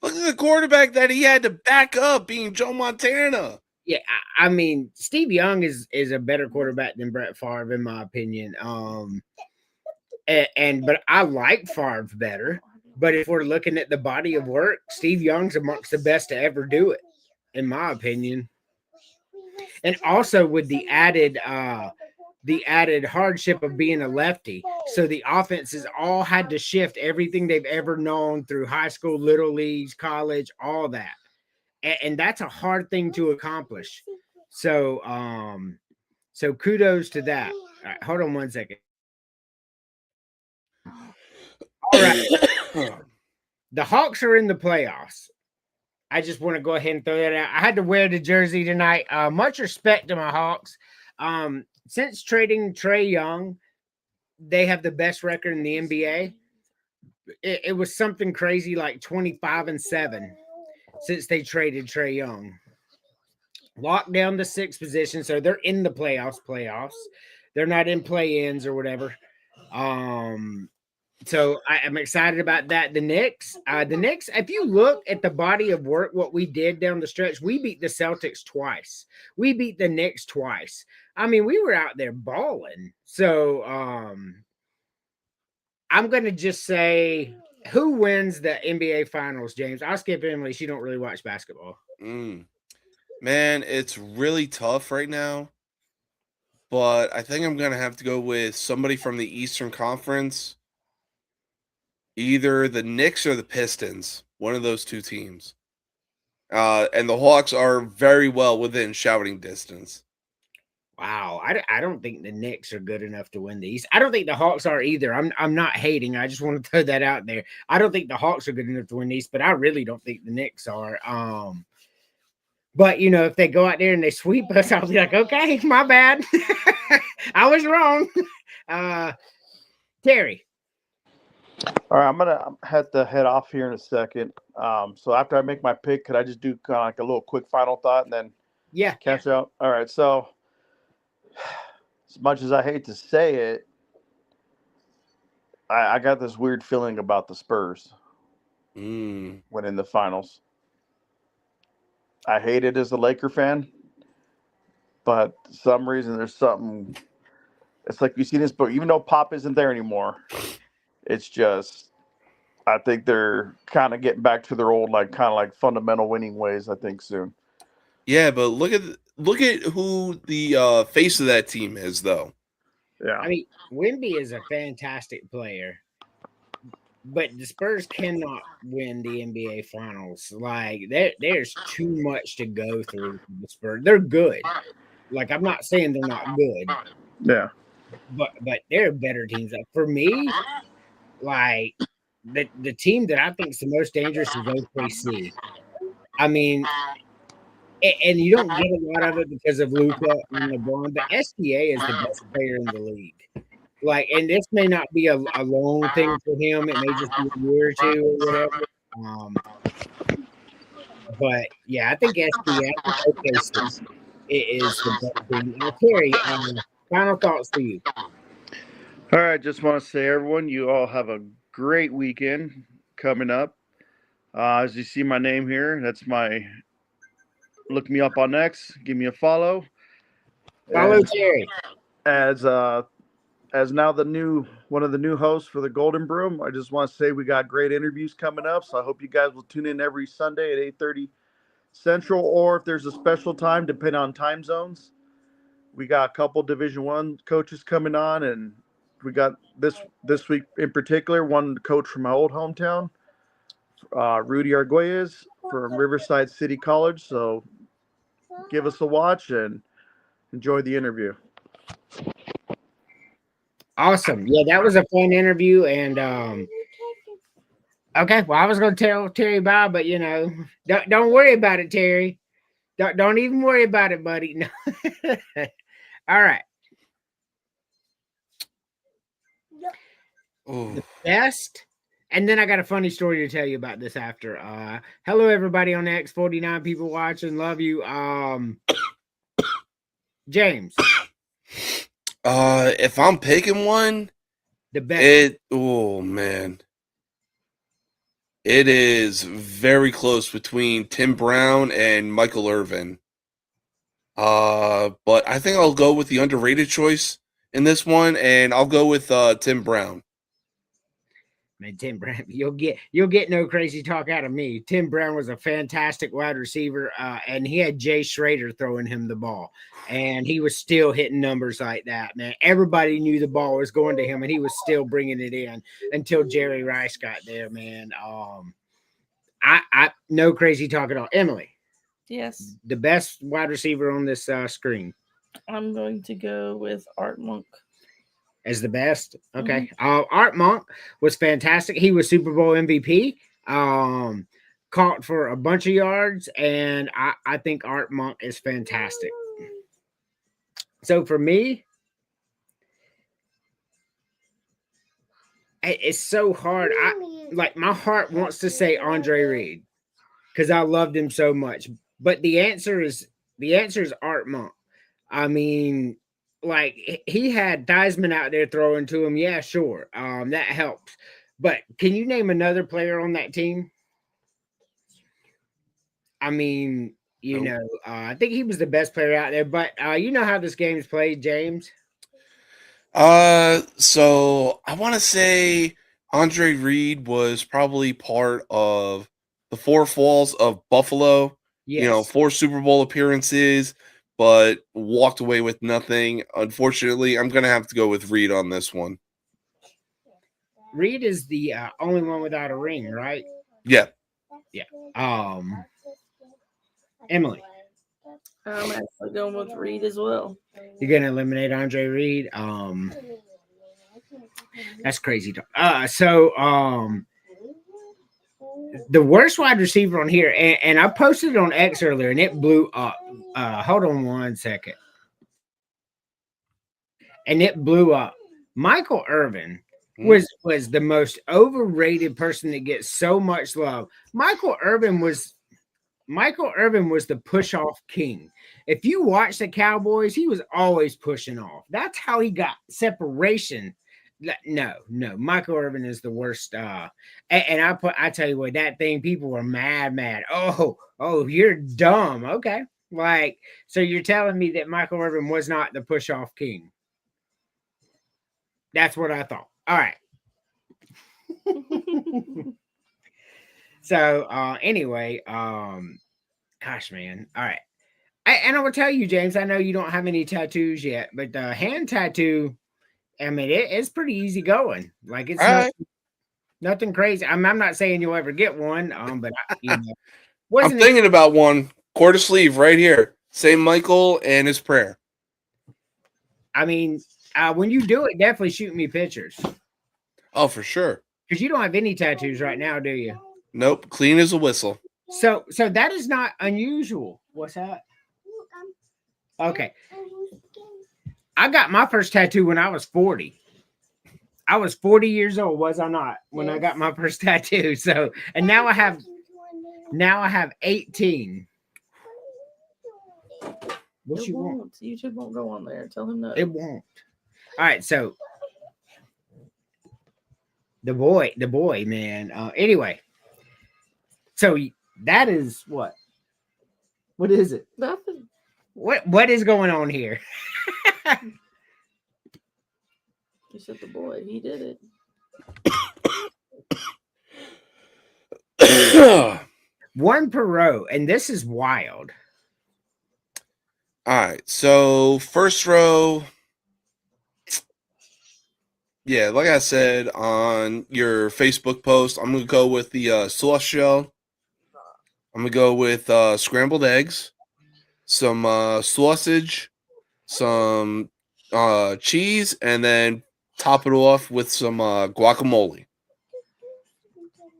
Look at the quarterback that he had to back up being Joe Montana. Yeah, I mean, Steve Young is a better quarterback than Brett Favre, in my opinion. But I like Favre better. But if we're looking at the body of work, Steve Young's amongst the best to ever do it, in my opinion. And also with the added hardship of being a lefty. So the offenses all had to shift everything they've ever known through high school, little leagues, college, all that. And that's a hard thing to accomplish. So so kudos to that. All right, hold on one second. All right. The Hawks are in the playoffs. I just want to go ahead and throw that out. I had to wear the jersey tonight. Much respect to my Hawks. Since trading Trae Young, they have the best record in the NBA. It was something crazy like 25-7 since they traded Trae Young. Locked down the sixth position, so they're in the playoffs. They're not in play-ins or whatever. So I'm excited about that. The Knicks, if you look at the body of work, what we did down the stretch, we beat the Celtics twice. We beat the Knicks twice. I mean, we were out there balling. So I'm going to just say, who wins the NBA Finals, James? I'll skip Emily. She don't really watch basketball. Man, it's really tough right now. But I think I'm going to have to go with somebody from the Eastern Conference. Either the Knicks or the Pistons. One of those two teams. And the Hawks are very well within shouting distance. Wow, I don't think the Knicks are good enough to win the East. I don't think the Hawks are either. I'm not hating. I just want to throw that out there. I don't think the Hawks are good enough to win the East, but I really don't think the Knicks are. But you know, if they go out there and they sweep us, I'll be like, okay, my bad. I was wrong. Terry. All right, I'm gonna have to head off here in a second. So after I make my pick, could I just do kind of like a little quick final thought and then Yeah. cash out? All right. So as much as I hate to say it, I got this weird feeling about the Spurs winning the finals. I hate it as a Laker fan, but for some reason there's something. It's like you see this, but even though Pop isn't there anymore, it's just I think they're kind of getting back to their old kind of like fundamental winning ways. I think soon. Yeah, but look at who the face of that team is, though. Yeah, I mean, Wemby is a fantastic player, but the Spurs cannot win the NBA Finals. Like there's too much to go through for the Spurs. They're good. Like I'm not saying they're not good. Yeah. But they're better teams. Like, for me, like the team that I think is the most dangerous is OKC. I mean, and you don't get a lot of it because of Luka and LeBron, but SGA is the best player in the league. Like, and this may not be a long thing for him. It may just be a year or two or whatever. But yeah, I think SGA OKC is the best team. Now, Terry, final thoughts for you. All right, just want to say, everyone, you all have a great weekend coming up. As you see my name here, that's my. Look me up on X. Give me a follow. Follow Terry. As now one of the new hosts for the Golden Broom, I just want to say we got great interviews coming up. So I hope you guys will tune in every Sunday at 8:30 Central, or if there's a special time, depending on time zones. We got a couple Division I coaches coming on, and We got this week in particular, one coach from my old hometown, Rudy Arguelles from Riverside City College. So give us a watch and enjoy the interview. Awesome. Yeah, that was a fun interview. And okay, well, I was going to tell Terry bye, but don't worry about it, Terry. Don't even worry about it, buddy. No. All right. The best. And then I got a funny story to tell you about this after. Hello, everybody on the X49 people watching. Love you. James. If I'm picking one, The best. man. It is very close between Tim Brown and Michael Irvin. But I think I'll go with the underrated choice in this one, and I'll go with Tim Brown. Man, Tim Brown, you'll get no crazy talk out of me. Tim Brown was a fantastic wide receiver, and he had Jay Schrader throwing him the ball, and he was still hitting numbers like that, man. Everybody knew the ball was going to him, and he was still bringing it in until Jerry Rice got there, man. I no crazy talk at all. Emily, Yes, the best wide receiver on this screen I'm going to go with Art Monk. as the best. Okay. Art Monk was fantastic. He was Super Bowl MVP. Caught for a bunch of yards, and I think Art Monk is fantastic. So for me, it's so hard. My heart wants to say Andre Reed because I loved him so much, but the answer is Art Monk. I mean, like, he had Theismann out there throwing to him. Yeah, sure. That helps. But can you name another player on that team? I mean, I think he was the best player out there. But you know how this game's played, James? So I want to say Andre Reed was probably part of the Four Falls of Buffalo. Yes. 4 Super Bowl appearances, but walked away with nothing. Unfortunately, I'm going to have to go with Reed on this one. Reed is the only one without a ring, right? Yeah. Emily, I'm actually going with Reed as well. you're going to eliminate Andre Reed. That's crazy. The worst wide receiver on here, and I posted it on X earlier, and it blew up. Hold on one second. And it blew up. Michael Irvin was the most overrated person that gets so much love. Michael Irvin was the push-off king. If you watch the Cowboys, he was always pushing off. That's how he got separation. No, Michael Irvin is the worst. And I tell you what, that thing, people were mad. Oh, you're dumb. Okay. So you're telling me that Michael Irvin was not the push-off king. That's what I thought. All right. So anyway, gosh, man. All right. And I will tell you, James, I know you don't have any tattoos yet, but the hand tattoo, I mean, it's pretty easy going. Like, it's nothing crazy. I'm not saying you'll ever get one, but I'm thinking about one quarter sleeve right here. St. Michael and his prayer. I mean, when you do it, definitely shoot me pictures. Oh, for sure. Because you don't have any tattoos right now, do you? Nope, clean as a whistle. So that is not unusual. What's that? Okay. I got my first tattoo when I was 40. I was 40 years old, was I not? When I got my first tattoo. So, and now I have 18. What you want? YouTube won't go on there. Tell him no. It won't. All right, so the boy, man. Anyway, so that is what? What is it? Nothing. What is going on here? You said the boy. He did All One per row, and this is wild. right, so first row. Yeah, like I said on your Facebook post, I'm gonna go with the sauce shell. I'm gonna go with scrambled eggs, some sausage, some cheese, and then top it off with some guacamole.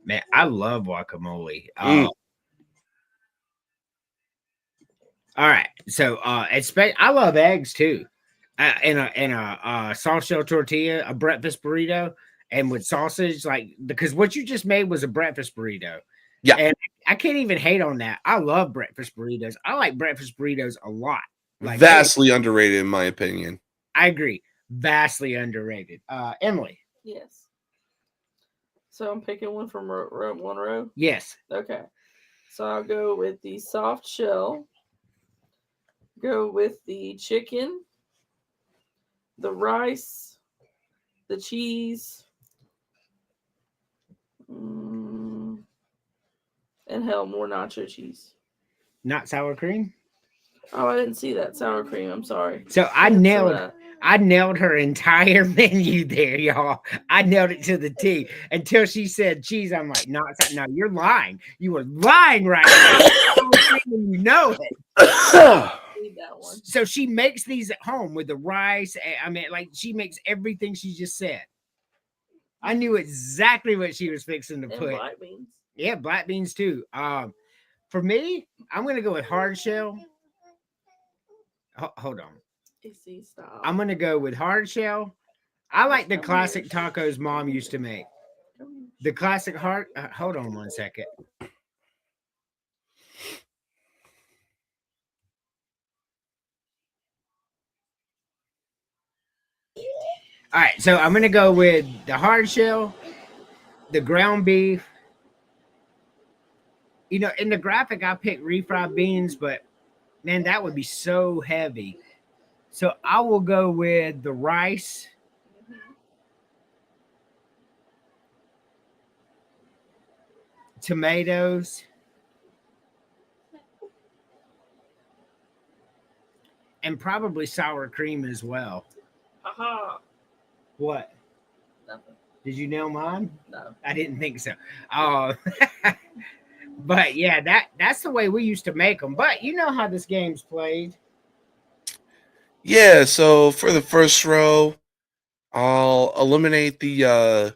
Man, I love guacamole. Mm. All right, so I love eggs too. In a soft shell tortilla, a breakfast burrito, and with sausage, like because what you just made was a breakfast burrito. Yeah. And I can't even hate on that. I love breakfast burritos. I like breakfast burritos a lot. Like Vastly underrated, in my opinion. I agree. Vastly underrated. Emily. Yes. So I'm picking one from one row. Yes. Okay. So I'll go with the soft shell. Go with the chicken, the rice, the cheese, and hell, more nacho cheese. Not sour cream. Oh, I didn't see that sour cream. I'm sorry. So I Cancel nailed that. I nailed her entire menu there, y'all. I nailed it to the T until she said cheese. I'm like, no, no, you're lying. You were lying right now. You know it. Leave that one. So she makes these at home with the rice. I mean, like she makes everything she just said. I knew exactly what she was fixing to And put. black beans. Yeah, black beans too. For me, I'm gonna go with hard shell. Hold on. AC style. I'm gonna go with hard shell. I like the classic tacos mom used to make. The classic hard. Hold on one second. All right, so I'm gonna go with the hard shell, the ground beef. You know, in the graphic, I picked refried beans, but man, that would be so heavy. So I will go with the rice, tomatoes, and probably sour cream as well. Aha. What? Nothing. Did you nail mine? No. I didn't think so. But yeah, that's the way we used to make them. But you know how this game's played. Yeah, so for the first row, I'll eliminate the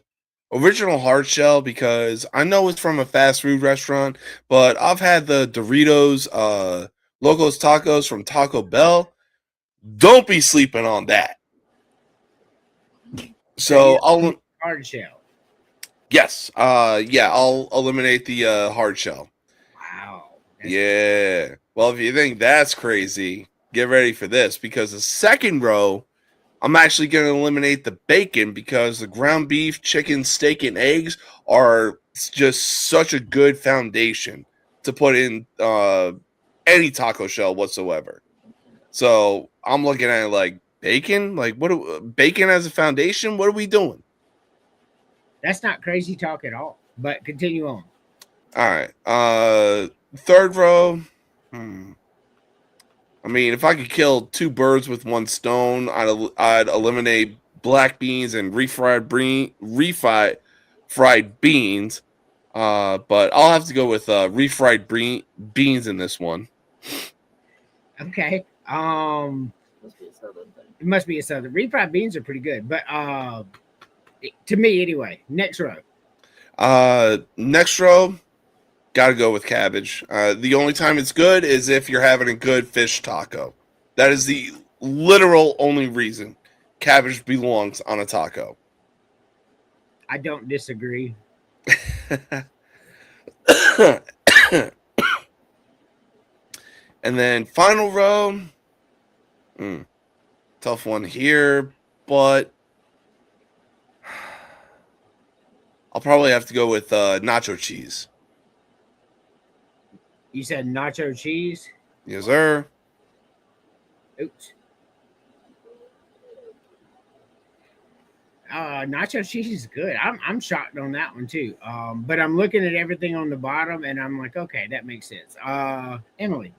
original hard shell because I know it's from a fast food restaurant, but I've had the Doritos Locos Tacos from Taco Bell. Don't be sleeping on that. So I'll Hard shell. yes, yeah, I'll eliminate the hard shell. Wow. Yeah. Well, if you think that's crazy, get ready for this because the second row, I'm actually going to eliminate the bacon because the ground beef, chicken, steak, and eggs are just such a good foundation to put in any taco shell whatsoever. So I'm looking at it like bacon, like bacon as a foundation. What are we doing? That's not crazy talk at all. But continue on. All right. Third row. I mean, if I could kill two birds with one stone, I'd eliminate black beans and refried fried beans. But I'll have to go with refried beans in this one. Okay. Must be a southern thing. It must be a southern. Refried beans are pretty good, but to me anyway. Next row. Next row, gotta go with cabbage. The only time it's good is if you're having a good fish taco. That is the literal only reason cabbage belongs on a taco. I don't disagree. And then final row, tough one here, but I'll probably have to go with nacho cheese. You said nacho cheese? Yes, sir. Oops. Nacho cheese is good. I'm shocked on that one too. But I'm looking at everything on the bottom and I'm like, okay, that makes sense. Emily,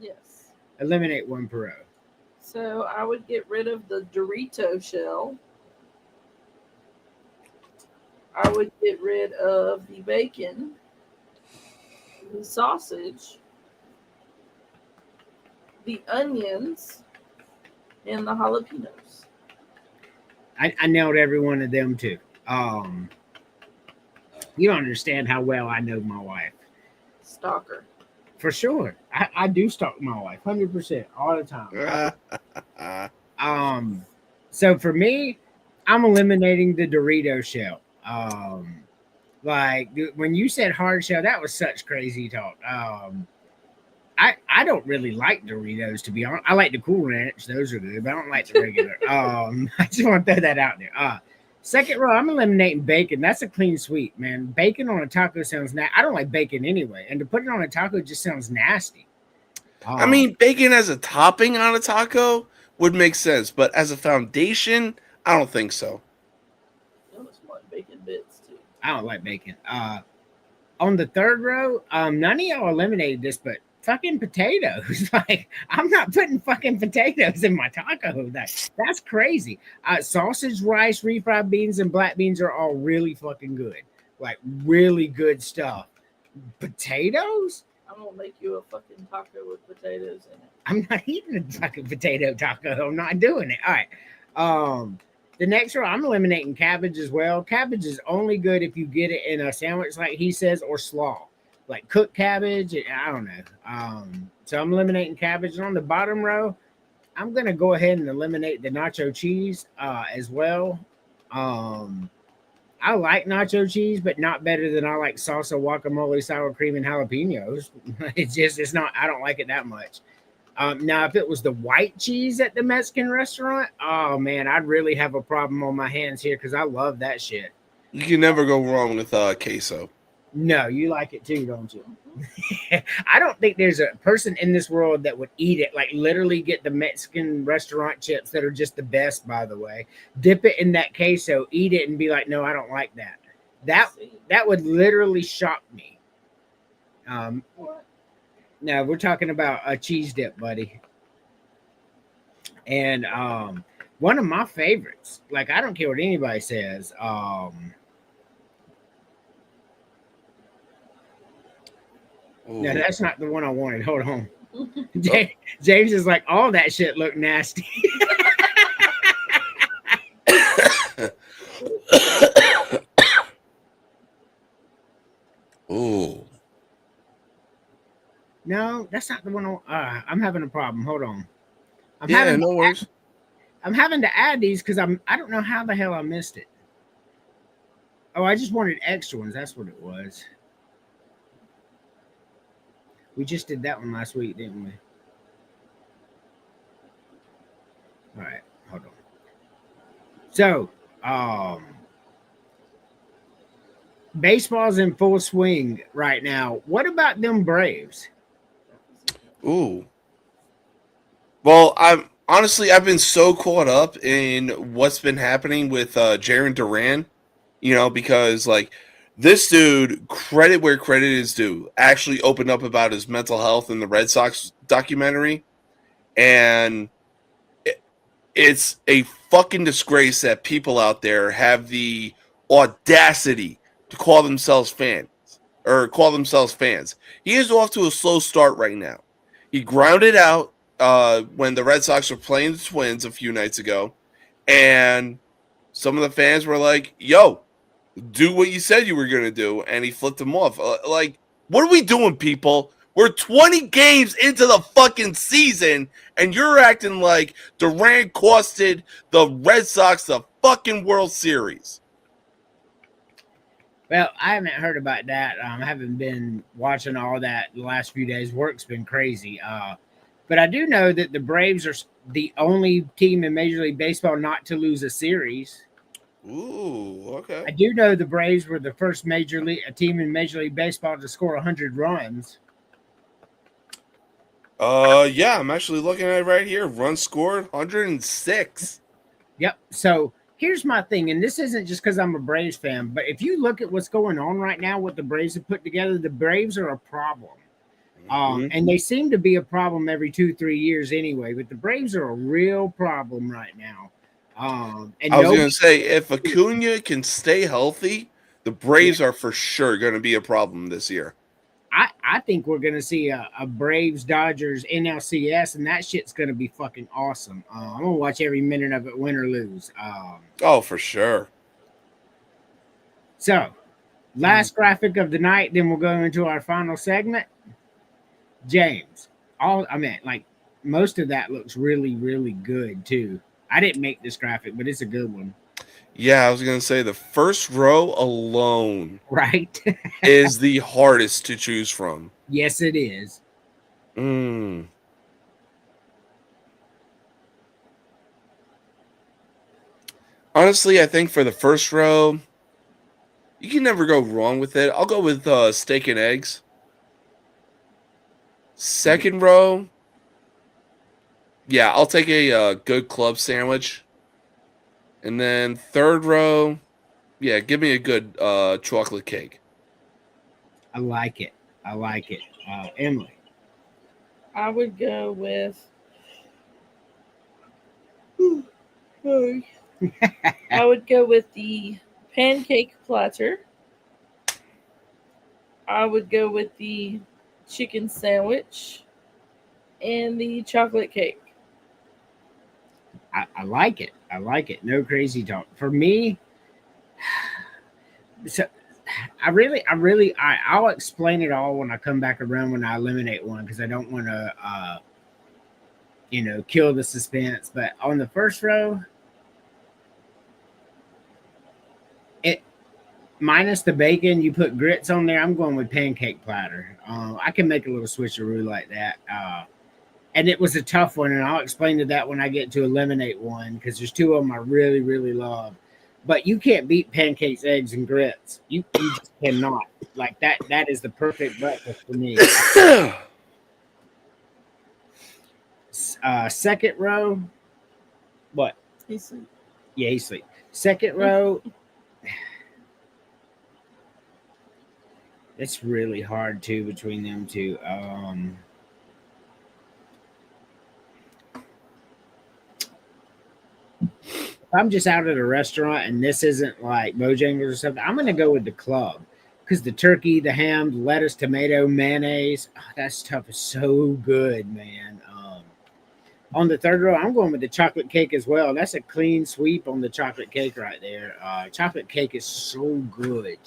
Yes. eliminate one per row. So I would get rid of the Dorito shell. I would get rid of the bacon, the sausage, the onions, and the jalapenos. I nailed every one of them too. You don't understand how well I know my wife. Stalker. For sure. I do stalk my wife 100% all the time. So for me, I'm eliminating the Dorito shell. Like when you said hard shell, that was such crazy talk. I don't really like Doritos, to be honest. I like the Cool Ranch; those are good, but I don't like the regular. I just want to throw that out there. Second row, I'm eliminating bacon. That's a clean sweep, man. Bacon on a taco sounds I don't like bacon anyway, and to put it on a taco just sounds nasty. I mean, bacon as a topping on a taco would make sense, but as a foundation, I don't think so. I just want bacon bits too. I don't like bacon. On the third row, none of y'all eliminated this, but fucking potatoes. Like, I'm not putting fucking potatoes in my taco. That's crazy. Sausage, rice, refried beans, and black beans are all really fucking good. Like, really good stuff. Potatoes? I'm gonna make you a fucking taco with potatoes in it. I'm not eating a fucking potato taco. I'm not doing it. All right. The next row, I'm eliminating cabbage as well. Cabbage is only good if you get it in a sandwich, like he says, or slaw. Like cooked cabbage, I don't know. So I'm eliminating cabbage. And on the bottom row, I'm gonna go ahead and eliminate the nacho cheese as well. I like nacho cheese, but not better than I like salsa, guacamole, sour cream, and jalapenos. It's not. I don't like it that much. Now, if it was the white cheese at the Mexican restaurant, oh man, I'd really have a problem on my hands here because I love that shit. You can never go wrong with queso. No, you like it too, don't you? I don't think there's a person in this world that would eat it, like literally get the Mexican restaurant chips that are just the best, by the way, dip it in that queso, eat it, and be like, no, I don't like that. That would literally shock me. No, we're talking about a cheese dip, buddy. And one of my favorites, like I don't care what anybody says, no, that's not the one I wanted. Hold on. James is like, all that shit looked nasty. Ooh. No, that's not the one. I'm having a problem. Hold on. No worries. I'm having to add these because I don't know how the hell I missed it. Oh, I just wanted extra ones. That's what it was. We just did that one last week, didn't we? All right, hold on. So, baseball's in full swing right now. What about them Braves? Ooh. Well, I've been so caught up in what's been happening with Jarren Duran, because like this dude, credit where credit is due, actually opened up about his mental health in the Red Sox documentary. And it's a fucking disgrace that people out there have the audacity to call themselves fans. He is off to a slow start right now. He grounded out when the Red Sox were playing the Twins a few nights ago. And some of the fans were like, yo, do what you said you were going to do. And he flipped them off. Like, what are we doing, people? We're 20 games into the fucking season, and you're acting like Durant costed the Red Sox the fucking World Series. Well, I haven't heard about that. I haven't been watching all that the last few days. Work's been crazy. But I do know that the Braves are the only team in Major League Baseball not to lose a series. Ooh, okay. I do know the Braves were the first team in Major League Baseball to score 100 runs. Yeah, I'm actually looking at it right here. Runs scored 106. Yep. So here's my thing, and this isn't just because I'm a Braves fan, but if you look at what's going on right now, what the Braves have put together, the Braves are a problem. And they seem to be a problem every 2-3 years anyway, but the Braves are a real problem right now. And I was going to say, if Acuna can stay healthy, The Braves are for sure going to be a problem this year. I think we're gonna see a Braves Dodgers NLCS, and that shit's gonna be fucking awesome. I'm gonna watch every minute of it, win or lose. Oh, for sure. So, last graphic of the night, then we'll go into our final segment. James, like most of that looks really, really good too. I didn't make this graphic, but it's a good one, Yeah, I was going to say the first row alone right? is the hardest to choose from. Yes, it is. Honestly, I think for the first row, you can never go wrong with it. I'll go with steak and eggs. Second row, yeah, I'll take a good club sandwich. And then third row, yeah, give me a good chocolate cake. I like it. Emily. I would go with. I would go with the pancake platter. I would go with the chicken sandwich and the chocolate cake. I like it. No crazy talk. For me, so I'll explain it all when I come back around when I eliminate one because I don't want to kill the suspense. But on the first row, it minus the bacon, you put grits on there. I'm going with pancake platter. I can make a little switcheroo like that. And it was a tough one, and I'll explain to that when I get to eliminate one because there's two of them I really, really love. But you can't beat pancakes, eggs, and grits. You just cannot. Like that. That is the perfect breakfast for me. Second row. What? He's asleep. Yeah, he's asleep. Second row. It's really hard too between them two. If I'm just out at a restaurant and this isn't like Bojangles or something, I'm gonna go with the club because the turkey, the ham, the lettuce, tomato, mayonnaise, that stuff is so good, man. On the third row, I'm going with the chocolate cake as well. That's a clean sweep on the chocolate cake right there. Chocolate cake is so good.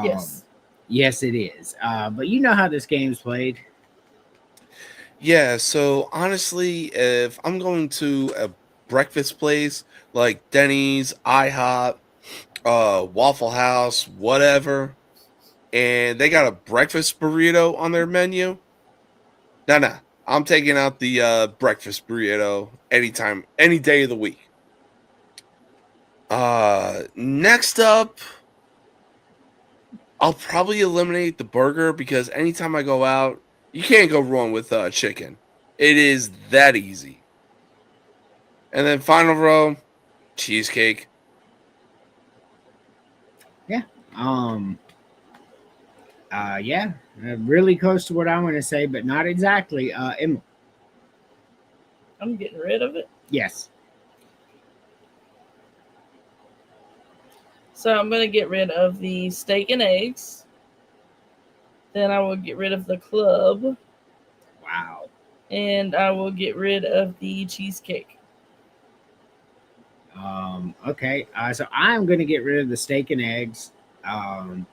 Yes. Yes, it is. But you know how this game's played. Yeah, so honestly, if I'm going to a breakfast place like Denny's, IHOP, Waffle House, whatever, and they got a breakfast burrito on their menu, nah, I'm taking out the breakfast burrito anytime, any day of the week. Next up, I'll probably eliminate the burger because anytime I go out, you can't go wrong with chicken. It is that easy. And then final row, cheesecake. Yeah. Really close to what I want to say, but not exactly. Emma. I'm getting rid of it. Yes. So I'm going to get rid of the steak and eggs. Then I will get rid of the club. Wow. And I will get rid of the cheesecake. Okay. So I'm going to get rid of the steak and eggs. I'm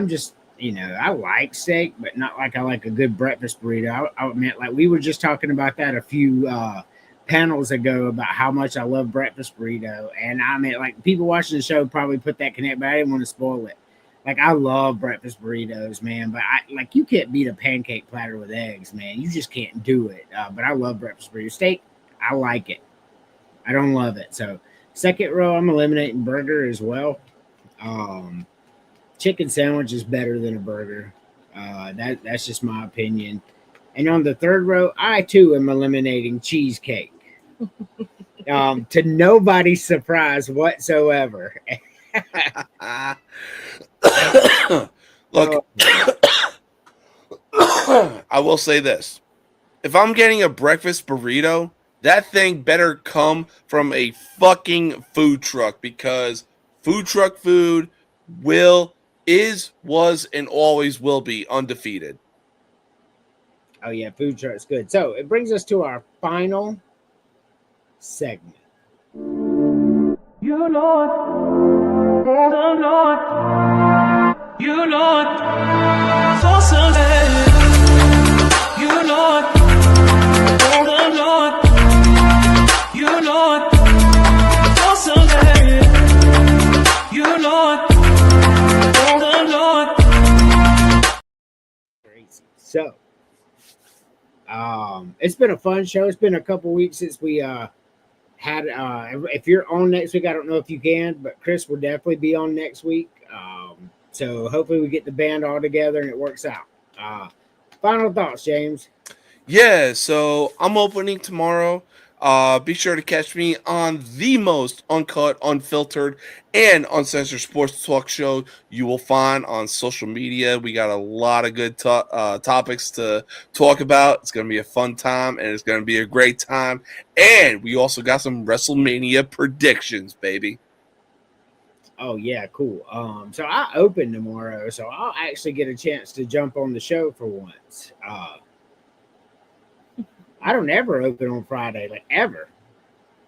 just, I like steak, but not like I like a good breakfast burrito. I meant like we were just talking about that a few panels ago about how much I love breakfast burrito. And I mean, like people watching the show probably put that connect, but I didn't want to spoil it. Like I love breakfast burritos, man, but you can't beat a pancake platter with eggs, man. You just can't do it. But I love breakfast burrito. Steak, I like it. I don't love it. So second row, I'm eliminating burger as well. Chicken sandwich is better than a burger. That's just my opinion. And on the third row, I too am eliminating cheesecake. To nobody's surprise whatsoever. Look, I will say this. If I'm getting a breakfast burrito, that thing better come from a fucking food truck because food truck food was, and always will be undefeated. Oh yeah, food truck's good. So it brings us to our final segment. You know it. Oh, Lord. You know it. For Sunday. You know it. Oh, Lord. You know it. For Sunday. You know it. Oh, Lord. Crazy. So, it's been a fun show. It's been a couple weeks since we had. If you're on next week, I don't know if you can, but Chris will definitely be on next week. So hopefully we get the band all together and it works out. Final thoughts, James. Yeah, so I'm opening tomorrow. Be sure to catch me on the most uncut, unfiltered, and uncensored sports talk show you will find on social media. We got a lot of good topics to talk about. It's going to be a fun time, and it's going to be a great time. And we also got some WrestleMania predictions, baby. Oh yeah, cool. So I open tomorrow, so I'll actually get a chance to jump on the show for once. I don't ever open on Friday, like ever.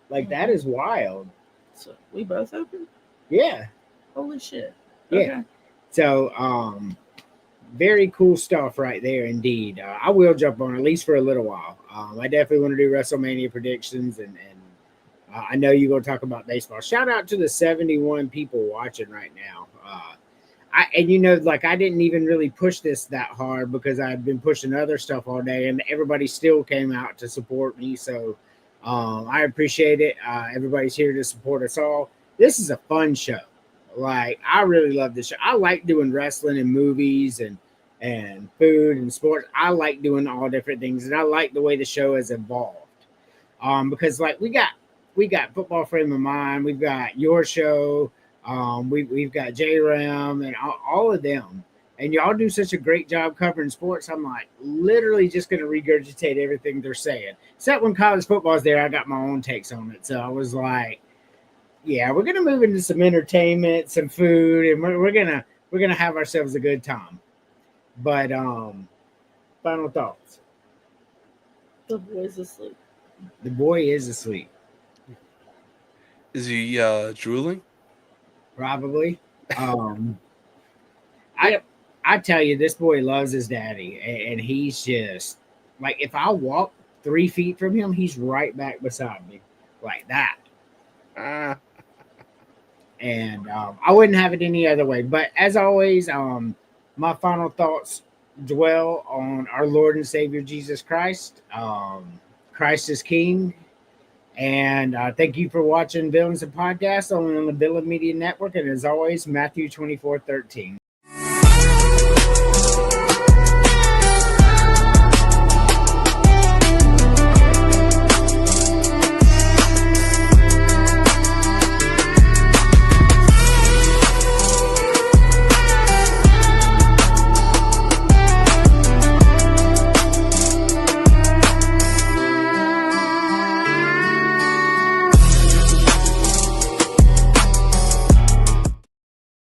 Like that is wild. So we both open? Yeah. Holy shit. Yeah. Okay. So very cool stuff right there indeed. I will jump on at least for a little while. I definitely want to do WrestleMania predictions and I know you're going to talk about baseball. Shout out to the 71 people watching right now. I didn't even really push this that hard because I'd been pushing other stuff all day, and everybody still came out to support me. So I appreciate it. Everybody's here to support us all. This is a fun show. Like, I really love this show. I like doing wrestling and movies and food and sports. I like doing all different things, and I like the way the show has evolved. Because like we got Football Frame of Mind, we've got your show. We've got J-Ram and all of them, and y'all do such a great job covering sports. I'm like literally just going to regurgitate everything they're saying. Except when college football is there, I got my own takes on it. So I was like, yeah, we're going to move into some entertainment, some food, and we're gonna have ourselves a good time. But final thoughts. The boy's asleep. The boy is asleep. Is he drooling? Probably. I tell you, this boy loves his daddy, and he's just like, if I walk 3 feet from him, he's right back beside me, like that. And I wouldn't have it any other way. But as always, my final thoughts dwell on our Lord and Savior Jesus Christ. Christ is King. And thank you for watching Villains and Podcasts on the Villain Media Network. And as always, Matthew 24:13.